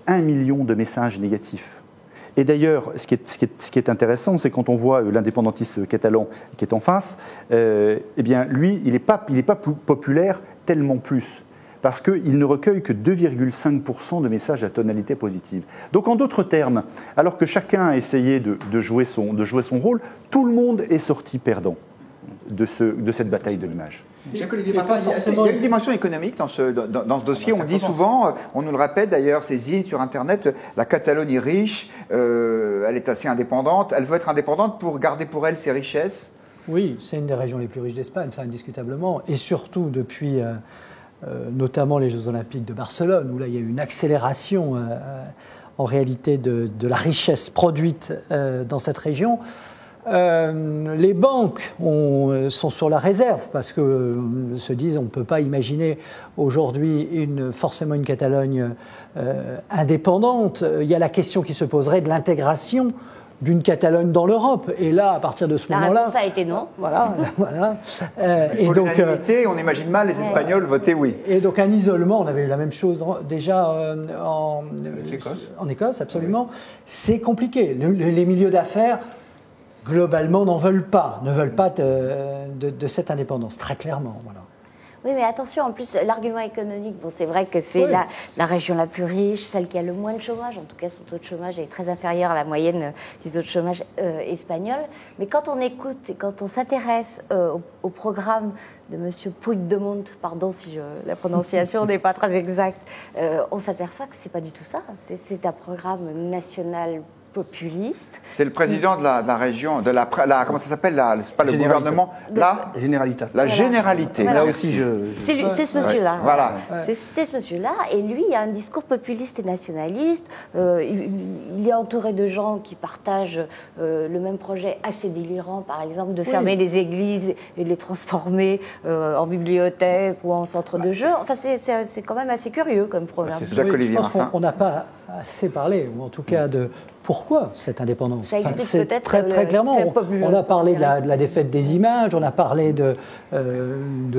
1 million de messages négatifs. Et d'ailleurs, ce qui est intéressant, c'est quand on voit l'indépendantiste catalan qui est en face, eh bien, lui, il n'est pas populaire tellement plus, parce qu'il ne recueille que 2,5% de messages à tonalité positive. Donc, en d'autres termes, alors que chacun a essayé de jouer son rôle, tout le monde est sorti perdant de cette bataille de l'image. Jacques-Olivier Martin, il y a une dimension économique dans ce dossier. On dit souvent, on nous le répète d'ailleurs, ces zines sur Internet, la Catalogne est riche, elle est assez indépendante, elle veut être indépendante pour garder pour elle ses richesses. Oui, c'est une des régions les plus riches d'Espagne, ça indiscutablement, et surtout depuis notamment les Jeux Olympiques de Barcelone, où là il y a eu une accélération en réalité de la richesse produite dans cette région. Les banques sont sur la réserve parce que se disent on ne peut pas imaginer aujourd'hui forcément une Catalogne indépendante. Il y a la question qui se poserait de l'intégration d'une Catalogne dans l'Europe. Et là, à partir de ce moment-là... La réponse a été non. Voilà. Et donc, on imagine mal les Espagnols voter oui. Et donc un isolement, on avait eu la même chose déjà en Écosse, absolument. Oui. C'est compliqué. Les milieux d'affaires... globalement, ne veulent pas de cette indépendance, très clairement. Voilà. Oui, mais attention, en plus, l'argument économique, c'est vrai que c'est la région la plus riche, celle qui a le moins de chômage. En tout cas, son taux de chômage est très inférieur à la moyenne du taux de chômage espagnol. Mais quand on écoute et quand on s'intéresse au programme de M. Puigdemont, pardon si la prononciation n'est pas très exacte, on s'aperçoit que ce n'est pas du tout ça. C'est un programme national populiste. C'est le président de la région, comment ça s'appelle, c'est pas le gouvernement, la Généralitat. La Généralité. Voilà. Là aussi, c'est ce monsieur-là. Ouais. Voilà. C'est ce monsieur-là, et lui, il a un discours populiste et nationaliste. Il est entouré de gens qui partagent le même projet assez délirant, par exemple, de fermer les églises et de les transformer en bibliothèques ou en centres de jeux. Enfin, c'est quand même assez curieux comme programme. Je pense qu'on n'a pas assez parlé, ou en tout cas de pourquoi cette indépendance. Ça explique peut-être très clairement. On a parlé de la défaite des images, on a parlé de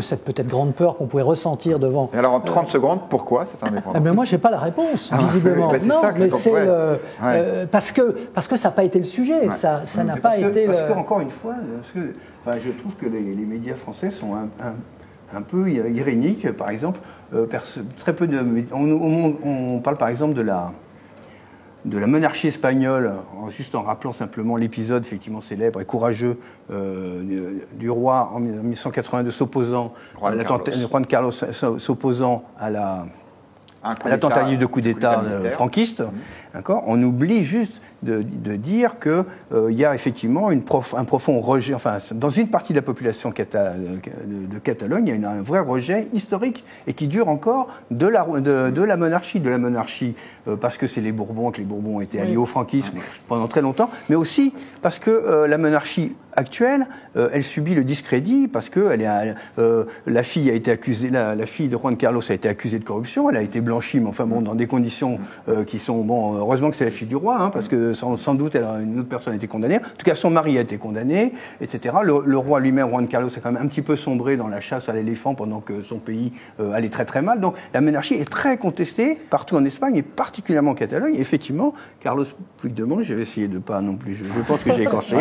cette peut-être grande peur qu'on pouvait ressentir devant. Et alors en 30 secondes, pourquoi cette indépendance ? Mais moi, je n'ai pas la répose, visiblement. Non, mais c'est parce que ça n'a pas été le sujet. Ça n'a pas été. Parce que encore une fois, je trouve que les médias français sont un peu iréniques. Par exemple, très peu on parle par exemple de la monarchie espagnole, juste en rappelant simplement l'épisode effectivement célèbre et courageux du roi en 1982 s'opposant, Juan Carlos s'opposant à la tentative de coup d'État franquiste. D'accord ? On oublie juste de dire qu'il y a effectivement un profond rejet, enfin, dans une partie de la population de Catalogne, il y a un vrai rejet historique et qui dure encore de la monarchie parce que c'est les Bourbons, que les Bourbons ont été alliés au franquisme pendant très longtemps, mais aussi parce que la monarchie actuelle, elle subit le discrédit parce que la fille a été accusée, la fille de Juan Carlos a été accusée de corruption, elle a été blanchie, mais enfin bon, dans des conditions qui sont heureusement que c'est la fille du roi, parce que que sans doute une autre personne a été condamnée. En tout cas, son mari a été condamné, etc. Le roi lui-même, Juan Carlos, a quand même un petit peu sombré dans la chasse à l'éléphant pendant que son pays allait très très mal. Donc la monarchie est très contestée partout en Espagne et particulièrement en Catalogne. Et effectivement, Carlos Puigdemont, j'avais essayé de pas non plus, je pense que j'ai écorché,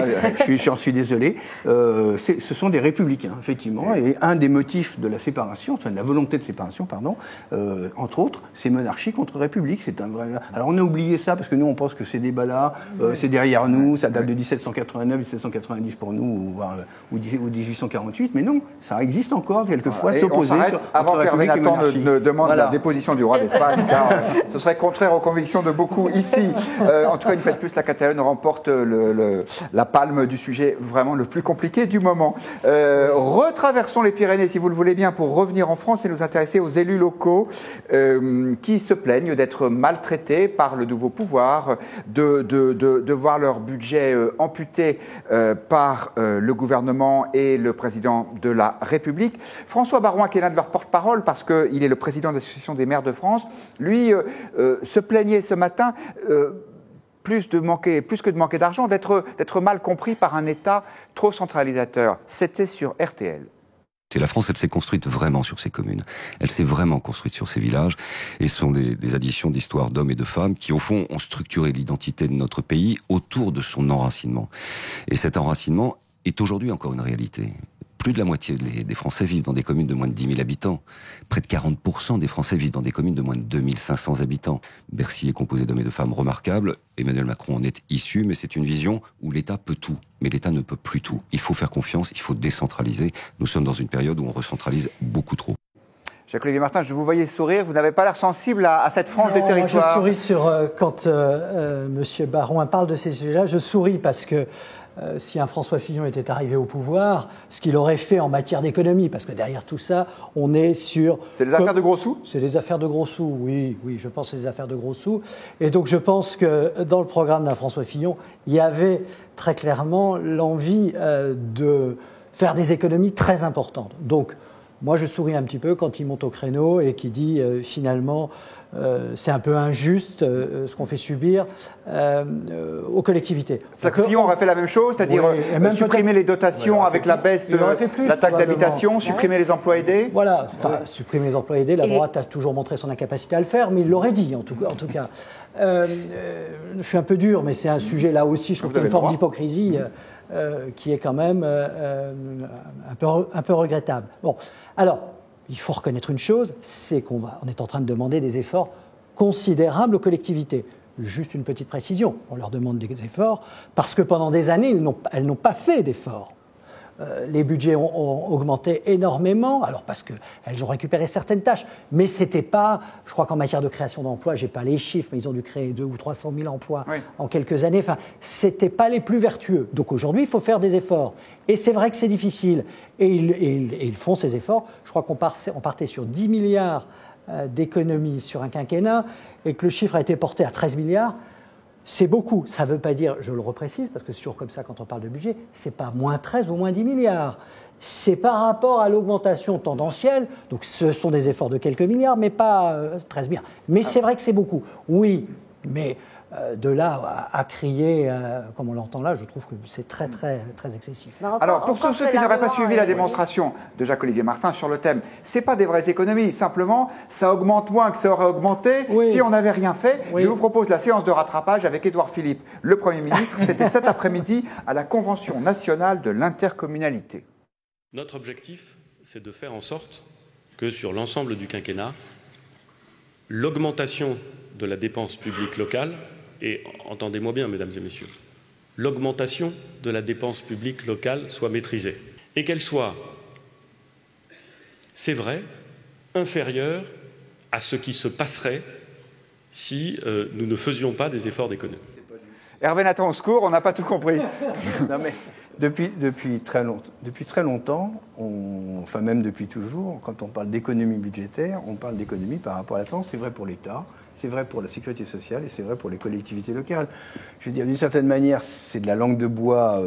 j'en suis désolé, ce sont des républicains, effectivement. Et un des motifs de la séparation, enfin de la volonté de séparation, pardon, entre autres, c'est monarchie contre république. C'est un vrai... Alors on a oublié ça parce que nous on pense que ces débats-là, c'est derrière nous, ça date de 1789, 1790 pour nous, ou 1848, mais non, ça existe encore quelquefois. Et on s'arrête avant qu'Hervé Nathan ne demande la déposition du roi d'Espagne, car ce serait contraire aux convictions de beaucoup ici. En tout cas, une fois de plus, la Catalogne remporte la palme du sujet vraiment le plus compliqué du moment. Retraversons les Pyrénées, si vous le voulez bien, pour revenir en France et nous intéresser aux élus locaux qui se plaignent d'être maltraités par le nouveau pouvoir, de voir leur budget amputé par le gouvernement et le président de la République. François Baroin, qui est l'un de leurs porte-parole, parce qu'il est le président de l'Association des maires de France, lui se plaignait ce matin plus que de manquer d'argent, d'être mal compris par un État trop centralisateur. C'était sur RTL. Et la France, elle s'est construite vraiment sur ses communes. Elle s'est vraiment construite sur ses villages. Et ce sont des additions d'histoires d'hommes et de femmes qui, au fond, ont structuré l'identité de notre pays autour de son enracinement. Et cet enracinement est aujourd'hui encore une réalité. Plus de la moitié des Français vivent dans des communes de moins de 10 000 habitants. Près de 40% des Français vivent dans des communes de moins de 2 500 habitants. Bercy est composé d'hommes et de femmes remarquables. Emmanuel Macron en est issu, mais c'est une vision où l'État peut tout. Mais l'État ne peut plus tout. Il faut faire confiance, il faut décentraliser. Nous sommes dans une période où on recentralise beaucoup trop. Jacques-Olivier Martin, je vous voyais sourire. Vous n'avez pas l'air sensible à cette frange des territoires. Je souris quand M. Baroin parle de ces sujets-là. Je souris parce que si un François Fillon était arrivé au pouvoir, ce qu'il aurait fait en matière d'économie, parce que derrière tout ça, on est sur... C'est des affaires de gros sous ? C'est des affaires de gros sous, oui, je pense que c'est des affaires de gros sous. Et donc je pense que dans le programme d'un François Fillon, il y avait très clairement l'envie de faire des économies très importantes. Donc moi je souris un petit peu quand il monte au créneau et qu'il dit finalement... c'est un peu injuste ce qu'on fait subir aux collectivités. Fillon aurait fait la même chose, c'est-à-dire supprimer les dotations avec la baisse de la taxe d'habitation, supprimer les emplois aidés. Voilà, supprimer les emplois aidés, la droite a toujours montré son incapacité à le faire, mais il l'aurait dit en tout cas. Je suis un peu dur, mais c'est un sujet là aussi, je trouve qu'il y a une forme d'hypocrisie qui est quand même un peu regrettable. Bon, alors... Il faut reconnaître une chose, c'est qu'on est en train de demander des efforts considérables aux collectivités. Juste une petite précision, on leur demande des efforts parce que pendant des années, elles n'ont pas fait d'efforts. Les budgets ont augmenté énormément, alors parce qu'elles ont récupéré certaines tâches, mais c'était pas, je crois qu'en matière de création d'emplois, j'ai pas les chiffres, mais ils ont dû créer 200 ou 300 000 emplois en quelques années, enfin, c'était pas les plus vertueux. Donc aujourd'hui, il faut faire des efforts. Et c'est vrai que c'est difficile, et ils font ces efforts. Je crois qu'on partait sur 10 milliards d'économies sur un quinquennat, et que le chiffre a été porté à 13 milliards. C'est beaucoup. Ça ne veut pas dire, je le reprécise, parce que c'est toujours comme ça quand on parle de budget, c'est pas moins 13 ou moins 10 milliards. C'est par rapport à l'augmentation tendancielle, donc ce sont des efforts de quelques milliards, mais pas 13 milliards. Mais c'est vrai que c'est beaucoup. Oui, mais de là à crier, comme on l'entend là, je trouve que c'est très, très, très excessif. Alors, pour tous ceux qui n'auraient pas suivi la démonstration de Jacques-Olivier Martin sur le thème, ce n'est pas des vraies économies, simplement, ça augmente moins que ça aurait augmenté si on n'avait rien fait. Je vous propose la séance de rattrapage avec Édouard Philippe, le Premier ministre. C'était cet après-midi à la Convention nationale de l'intercommunalité. Notre objectif, c'est de faire en sorte que sur l'ensemble du quinquennat, l'augmentation de la dépense publique locale, et entendez-moi bien, mesdames et messieurs, l'augmentation de la dépense publique locale soit maîtrisée et qu'elle soit, c'est vrai, inférieure à ce qui se passerait si nous ne faisions pas des efforts d'économie. Hervé Nathan, au secours, on n'a pas tout compris. Non mais depuis très longtemps, enfin même depuis toujours, quand on parle d'économie budgétaire, on parle d'économie par rapport à la tendance. C'est vrai pour l'État, c'est vrai pour la sécurité sociale et c'est vrai pour les collectivités locales. Je veux dire, d'une certaine manière, c'est de la langue de bois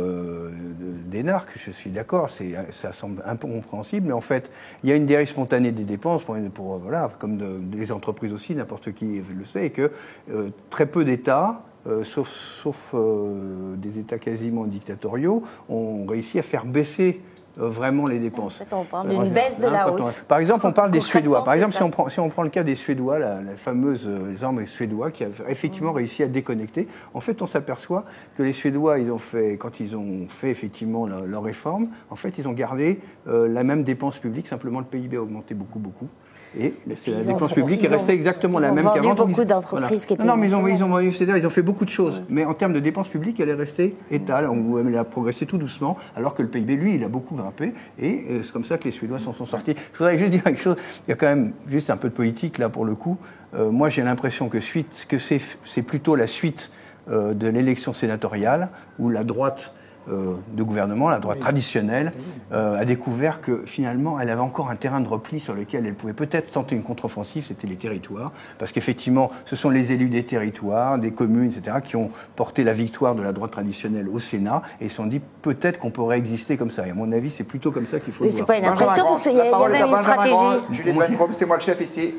d'énarque, je suis d'accord, ça semble incompréhensible, mais en fait, il y a une dérive spontanée des dépenses, voilà, comme des entreprises aussi, n'importe qui le sait, et que très peu d'États sauf des États quasiment dictatoriaux, ont réussi à faire baisser vraiment les dépenses. En fait, on parle d'une baisse de la hausse. Par exemple, on parle des Suédois. Par exemple, si on prend le cas des Suédois, la fameuse armée suédois qui a effectivement réussi à déconnecter, en fait, on s'aperçoit que les Suédois, quand ils ont fait effectivement leur réforme, en fait, ils ont gardé la même dépense publique, simplement le PIB a augmenté beaucoup. Et la dépense publique est restée exactement la même qu'avant. Ils ont vendu beaucoup d'entreprises qui étaient... Non, mais ils ont fait beaucoup de choses. Mais en termes de dépenses publiques, elle est restée étale, ou elle a progressé tout doucement, alors que le PIB, lui, il a beaucoup grimpé. Et c'est comme ça que les Suédois s'en sont sortis. Je voudrais juste dire quelque chose. Il y a quand même juste un peu de politique, là, pour le coup. Moi, j'ai l'impression que c'est plutôt la suite de l'élection sénatoriale, où la droite de gouvernement, la droite traditionnelle, a découvert que finalement elle avait encore un terrain de repli sur lequel elle pouvait peut-être tenter une contre-offensive, c'était les territoires, parce qu'effectivement ce sont les élus des territoires, des communes, etc., qui ont porté la victoire de la droite traditionnelle au Sénat et se sont dit peut-être qu'on pourrait exister comme ça. Et à mon avis, c'est plutôt comme ça qu'il faut le voir. C'est pas une impression, parce qu'il y a même une stratégie. Julie Weintraub, c'est moi le chef ici.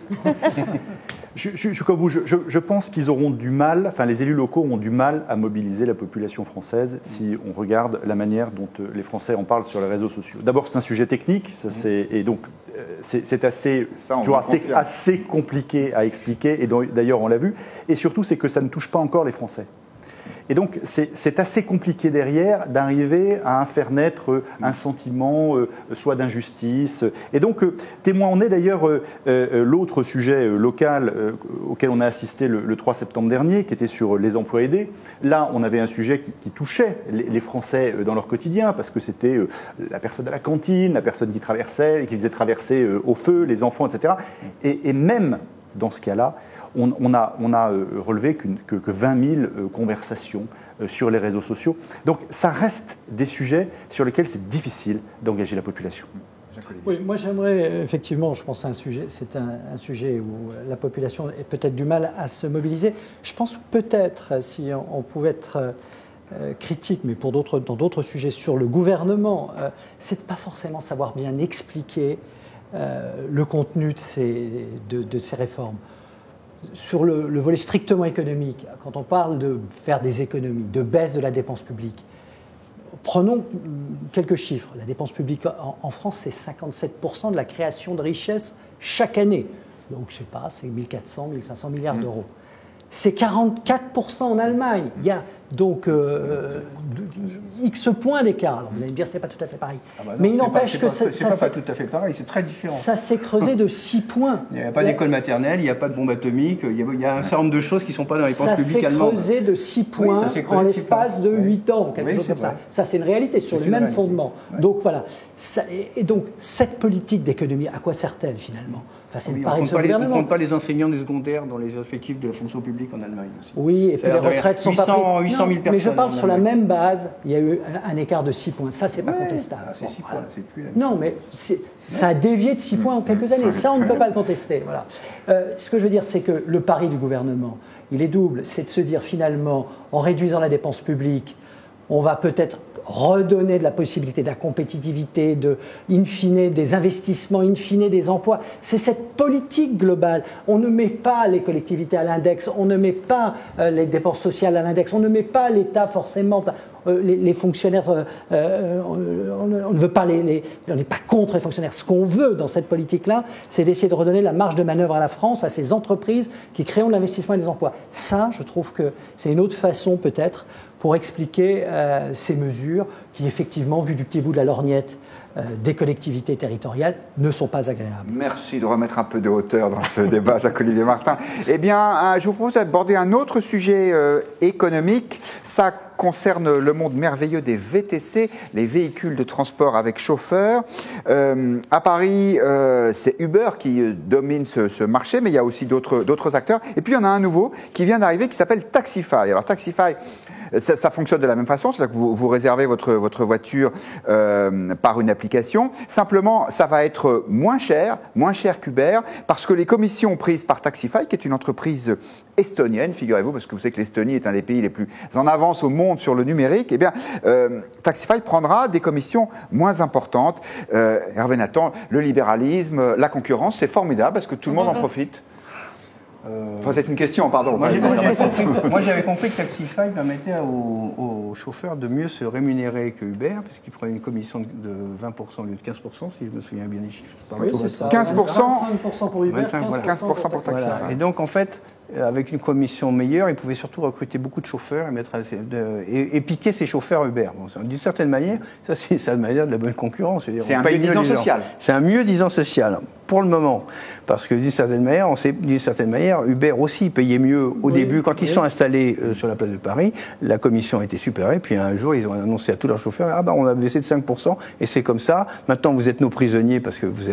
Je suis comme vous, je pense qu'ils auront du mal, enfin les élus locaux ont du mal à mobiliser la population française si on regarde la manière dont les Français en parlent sur les réseaux sociaux. D'abord, c'est un sujet technique, et donc c'est assez compliqué à expliquer, et d'ailleurs on l'a vu, et surtout c'est que ça ne touche pas encore les Français. Et donc, c'est assez compliqué derrière d'arriver à faire naître un sentiment soit d'injustice. Et donc, témoin en est d'ailleurs l'autre sujet local auquel on a assisté le 3 septembre dernier, qui était sur les emplois aidés. Là, on avait un sujet qui touchait les Français dans leur quotidien, parce que c'était la personne à la cantine, la personne qui faisait traverser au feu, les enfants, etc. Et même dans ce cas-là, on a relevé que 20 000 conversations sur les réseaux sociaux. Donc ça reste des sujets sur lesquels c'est difficile d'engager la population. Oui, moi j'aimerais effectivement, je pense à c'est un sujet où la population a peut-être du mal à se mobiliser. Je pense peut-être, si on pouvait être critique, mais dans d'autres sujets sur le gouvernement, c'est de pas forcément savoir bien expliquer le contenu de ces réformes. Sur le volet strictement économique, quand on parle de faire des économies, de baisse de la dépense publique, prenons quelques chiffres. La dépense publique en France, c'est 57% de la création de richesse chaque année. Donc, je ne sais pas, c'est 1 400, 1 500 milliards d'euros. C'est 44% en Allemagne. Il y a donc X points d'écart. Alors vous allez me dire, c'est pas tout à fait pareil. Ah bah non, mais il n'empêche que c'est pas tout à fait pareil, c'est très différent. Ça s'est creusé de 6 points. Il n'y a pas d'école maternelle, il n'y a pas de bombe atomique, il y a un certain nombre de choses qui ne sont pas dans les dépenses publiques allemandes. Ça s'est creusé de 6 points en l'espace de 8 ans, quelque chose comme ça. Ça, c'est une réalité, sur le même fondement. Ouais. Donc voilà. Et donc, cette politique d'économie, à quoi sert-elle finalement? Enfin, on ne compte pas les enseignants du secondaire dans les effectifs de la fonction publique en Allemagne aussi. Oui, et puis les retraites sont pas prises. 800 000 personnes. Mais je parle sur la même base, il y a eu un écart de 6 points. Ça, c'est pas contestable. C'est 6 points, c'est plus la même Non, mais ça a dévié de 6 points en quelques années. Ça, on ne peut pas le contester. Voilà. Ce que je veux dire, c'est que le pari du gouvernement, il est double. C'est de se dire finalement, en réduisant la dépense publique, on va peut-être redonner de la possibilité de la compétitivité, in fine des investissements, in fine des emplois. C'est cette politique globale. On ne met pas les collectivités à l'index, on ne met pas les dépenses sociales à l'index, on ne met pas l'État forcément. Les fonctionnaires, on ne veut pas on n'est pas contre les fonctionnaires. Ce qu'on veut dans cette politique-là, c'est d'essayer de redonner la marge de manœuvre à la France, à ces entreprises qui créent de l'investissement et des emplois. Ça, je trouve que c'est une autre façon peut-être pour expliquer ces mesures qui, effectivement, vu du petit bout de la lorgnette des collectivités territoriales, ne sont pas agréables. Merci de remettre un peu de hauteur dans ce débat, Jacques-Olivier Martin. Eh bien, je vous propose d'aborder un autre sujet économique. Ça concerne le monde merveilleux des VTC, les véhicules de transport avec chauffeur. À Paris, c'est Uber qui domine ce marché, mais il y a aussi d'autres acteurs. Et puis, il y en a un nouveau qui vient d'arriver qui s'appelle Taxify. Alors, Taxify, ça fonctionne de la même façon, c'est-à-dire que vous réservez votre voiture par une application. Simplement, ça va être moins cher qu'Uber, parce que les commissions prises par Taxify, qui est une entreprise estonienne, figurez-vous, parce que vous savez que l'Estonie est un des pays les plus en avance au monde sur le numérique, eh bien, Taxify prendra des commissions moins importantes. Hervé Nathan, le libéralisme, la concurrence, c'est formidable, parce que tout le monde en profite. Enfin, c'est une question, pardon. Moi, j'avais compris que Taxify permettait aux chauffeurs de mieux se rémunérer que Uber, puisqu'ils prenaient une commission de 20% au lieu de 15%, si je me souviens bien des chiffres. Oui, c'est ça. 15%, 25% pour Uber, 15% pour Taxify. Voilà. Et donc, en fait, avec une commission meilleure, ils pouvaient surtout recruter beaucoup de chauffeurs et piquer ces chauffeurs Uber. Bon, d'une certaine manière, ça, c'est une manière de la bonne concurrence. C'est un mieux-disant social. C'est un mieux-disant social, pour le moment. Parce que d'une certaine manière, Uber aussi payait mieux au début. Quand ils sont installés sur la place de Paris, la commission était super. Et puis un jour, ils ont annoncé à tous leurs chauffeurs, on a baissé de 5%, et c'est comme ça. Maintenant, vous êtes nos prisonniers parce que vous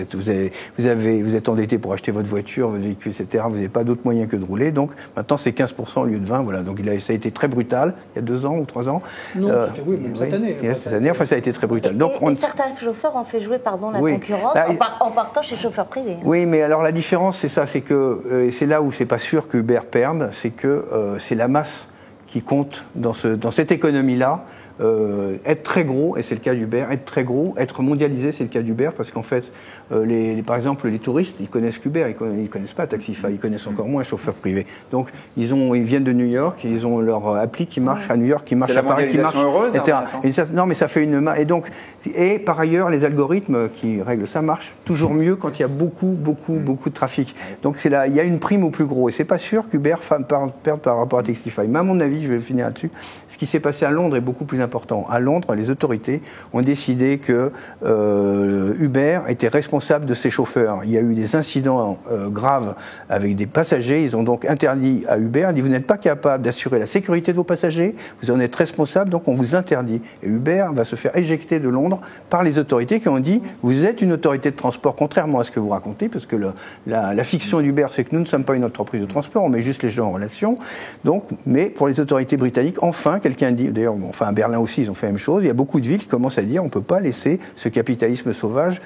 êtes endettés pour acheter votre voiture, votre véhicule, etc. Vous n'avez pas d'autres moyens que de rouler. Donc maintenant, c'est 15% au lieu de 20%. Voilà. Donc ça a été très brutal, il y a 2 ans ou 3 ans. Non, même cette année. Cette année, enfin, ça a été très brutal. Donc, et certains chauffeurs ont fait jouer la concurrence en partant chez chauffeurs privés. Oui, mais alors la différence, c'est ça, c'est que c'est là où c'est pas sûr que Uber perde, c'est que c'est la masse qui compte dans cette économie-là. Être très gros, et c'est le cas d'Uber, être très gros, être mondialisé, c'est le cas d'Uber, parce qu'en fait, par exemple, les touristes, ils connaissent qu'Uber, ils connaissent pas Taxify, ils connaissent encore moins un chauffeur privé. Donc, ils viennent de New York, ils ont leur appli qui marche à New York, qui marche à Paris, qui marche, heureuse, etc. Non, mais ça fait et par ailleurs, les algorithmes qui règlent ça marchent toujours mieux quand il y a beaucoup de trafic. Donc, il y a une prime au plus gros, et c'est pas sûr qu'Uber perde par rapport à Taxify. Mais à mon avis, je vais finir là-dessus, ce qui s'est passé à Londres est beaucoup plus important. À Londres, les autorités ont décidé que Uber était responsable de ses chauffeurs. Il y a eu des incidents graves avec des passagers. Ils ont donc interdit à Uber, dit vous n'êtes pas capable d'assurer la sécurité de vos passagers, vous en êtes responsable, donc on vous interdit. Et Uber va se faire éjecter de Londres par les autorités qui ont dit vous êtes une autorité de transport, contrairement à ce que vous racontez, parce que la fiction d'Uber, c'est que nous ne sommes pas une entreprise de transport, on met juste les gens en relation. Donc, mais pour les autorités britanniques, enfin, quelqu'un dit, d'ailleurs, à Berlin aussi, ils ont fait la même chose. Il y a beaucoup de villes qui commencent à dire on ne peut pas laisser ce capitalisme sauvage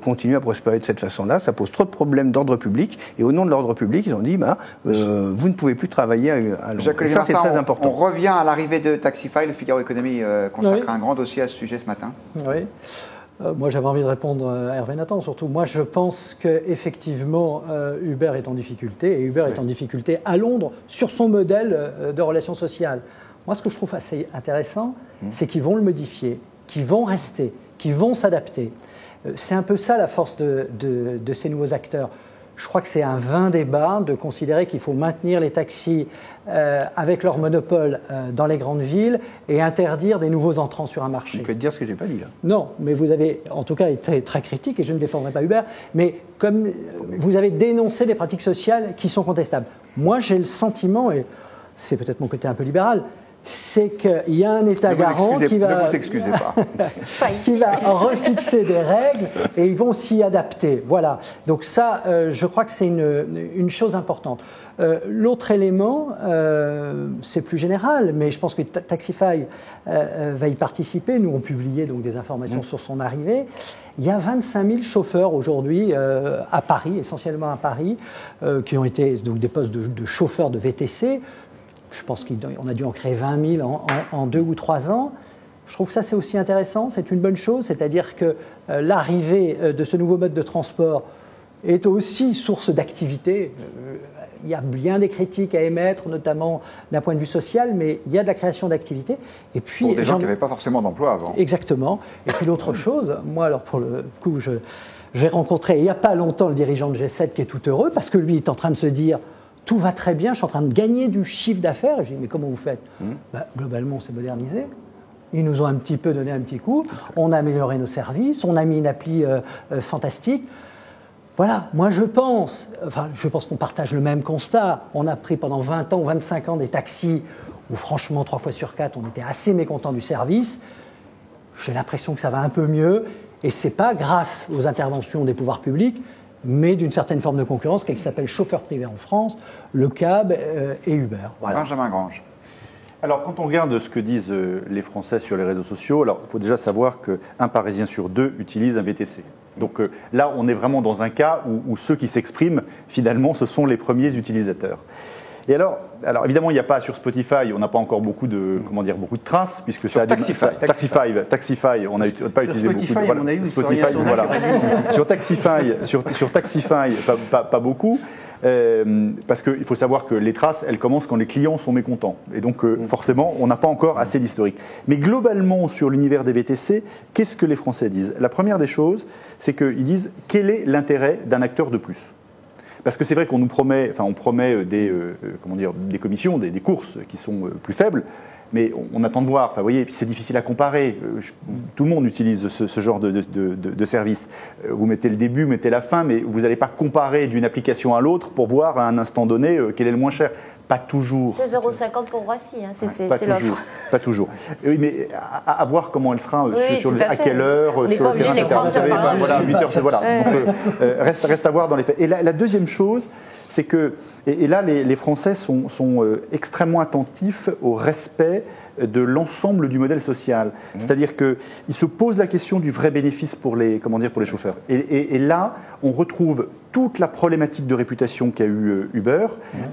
continuer à prospérer de cette façon-là. Ça pose trop de problèmes d'ordre public. Et au nom de l'ordre public, ils ont dit vous ne pouvez plus travailler à Londres. Jacques-Olivier ça, c'est très important. On revient à l'arrivée de Taxify. Le Figaro Économie consacre un grand dossier à ce sujet ce matin. Oui. Moi, j'avais envie de répondre à Hervé Nathan, surtout. Moi, je pense qu'effectivement, Uber est en difficulté. Et Uber est en difficulté à Londres sur son modèle de relations sociales. Moi, ce que je trouve assez intéressant, c'est qu'ils vont le modifier, qu'ils vont rester, qu'ils vont s'adapter. C'est un peu ça la force de ces nouveaux acteurs. Je crois que c'est un vain débat de considérer qu'il faut maintenir les taxis avec leur monopole dans les grandes villes et interdire des nouveaux entrants sur un marché. Vous faites dire ce que je n'ai pas dit là. Non, mais vous avez en tout cas été très critique, et je ne défendrai pas Uber, mais comme vous avez dénoncé des pratiques sociales qui sont contestables. Moi, j'ai le sentiment, et c'est peut-être mon côté un peu libéral, c'est qu'il y a un État garant qui va, ne vous excusez pas. qui va refixer des règles et ils vont s'y adapter. Voilà. Donc ça, je crois que c'est une chose importante. L'autre élément, c'est plus général, mais je pense que Taxify va y participer. Nous, on publié donc des informations sur son arrivée. Il y a 25 000 chauffeurs aujourd'hui à Paris, essentiellement à Paris, qui ont été donc des postes de chauffeurs de VTC. Je pense qu'on a dû en créer 20 000 en 2 ou 3 ans. Je trouve que ça, c'est aussi intéressant, c'est une bonne chose, c'est-à-dire que l'arrivée de ce nouveau mode de transport est aussi source d'activité. Il y a bien des critiques à émettre, notamment d'un point de vue social, mais il y a de la création d'activité. Et puis, pour des gens qui n'avaient pas forcément d'emploi avant. Exactement. Et puis l'autre chose, moi, alors pour le coup, j'ai rencontré il n'y a pas longtemps le dirigeant de G7 qui est tout heureux, parce que lui est en train de se dire tout va très bien, je suis en train de gagner du chiffre d'affaires. Et je dis, mais comment vous faites ? Globalement, on s'est modernisé. Ils nous ont un petit peu donné un petit coup. On a amélioré nos services, on a mis une appli fantastique. Voilà, moi je pense qu'on partage le même constat. On a pris pendant 20 ans ou 25 ans des taxis où franchement, 3 fois sur 4, on était assez mécontents du service. J'ai l'impression que ça va un peu mieux. Et ce n'est pas grâce aux interventions des pouvoirs publics, mais d'une certaine forme de concurrence qui s'appelle chauffeur privé en France, le cab et Uber. Voilà. Benjamin Grange. Alors, quand on regarde ce que disent les Français sur les réseaux sociaux, alors il faut déjà savoir qu'un Parisien sur 2 utilise un VTC. Donc là, on est vraiment dans un cas où ceux qui s'expriment, finalement, ce sont les premiers utilisateurs. Et alors évidemment, il n'y a pas sur Spotify, on n'a pas encore beaucoup de traces, puisque sur Taxify, on n'a pas utilisé beaucoup de. Voilà, Spotify, voilà. Sur Taxify, pas beaucoup. parce qu'il faut savoir que les traces, elles commencent quand les clients sont mécontents. Et donc, forcément, on n'a pas encore assez d'historique. Mais globalement, sur l'univers des VTC, qu'est-ce que les Français disent? La première des choses, c'est qu'ils disent quel est l'intérêt d'un acteur de plus? Parce que c'est vrai qu'on nous promet, on promet des commissions, des courses qui sont plus faibles, mais on attend de voir. Vous voyez, puis c'est difficile à comparer. Tout le monde utilise ce genre de service. Vous mettez le début, vous mettez la fin, mais vous n'allez pas comparer d'une application à l'autre pour voir à un instant donné quel est le moins cher. Pas toujours. 16,50 € pour Roissy, hein. C'est l'offre. Pas toujours. Oui, mais à voir comment elle sera à quelle heure, on sur le terrain, etc. Voilà, 8 heures, voilà. Donc, reste à voir dans les faits. Et la deuxième chose, c'est que, et là, les Français sont extrêmement attentifs au respect de l'ensemble du modèle social. C'est-à-dire qu'ils se posent la question du vrai bénéfice pour les chauffeurs. Et là, on retrouve toute la problématique de réputation qu'a eu Uber,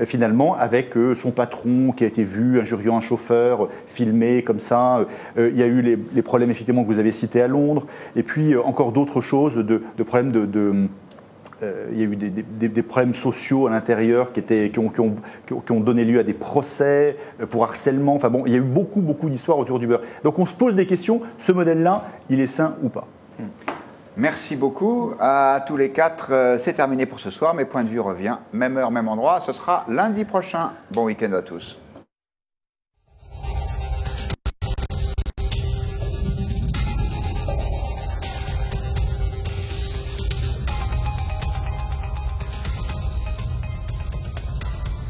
finalement, avec son patron qui a été vu injuriant un chauffeur, filmé comme ça. Il y a eu les problèmes, effectivement, que vous avez cités à Londres. Et puis, encore d'autres choses, de problèmes il y a eu des problèmes sociaux à l'intérieur qui ont donné lieu à des procès pour harcèlement. Enfin bon, il y a eu beaucoup d'histoires autour d'Uber. Donc on se pose des questions, ce modèle-là, il est sain ou pas? Merci beaucoup à tous les quatre. C'est terminé pour ce soir, mais Point de vue revient, même heure, même endroit. Ce sera lundi prochain. Bon week-end à tous.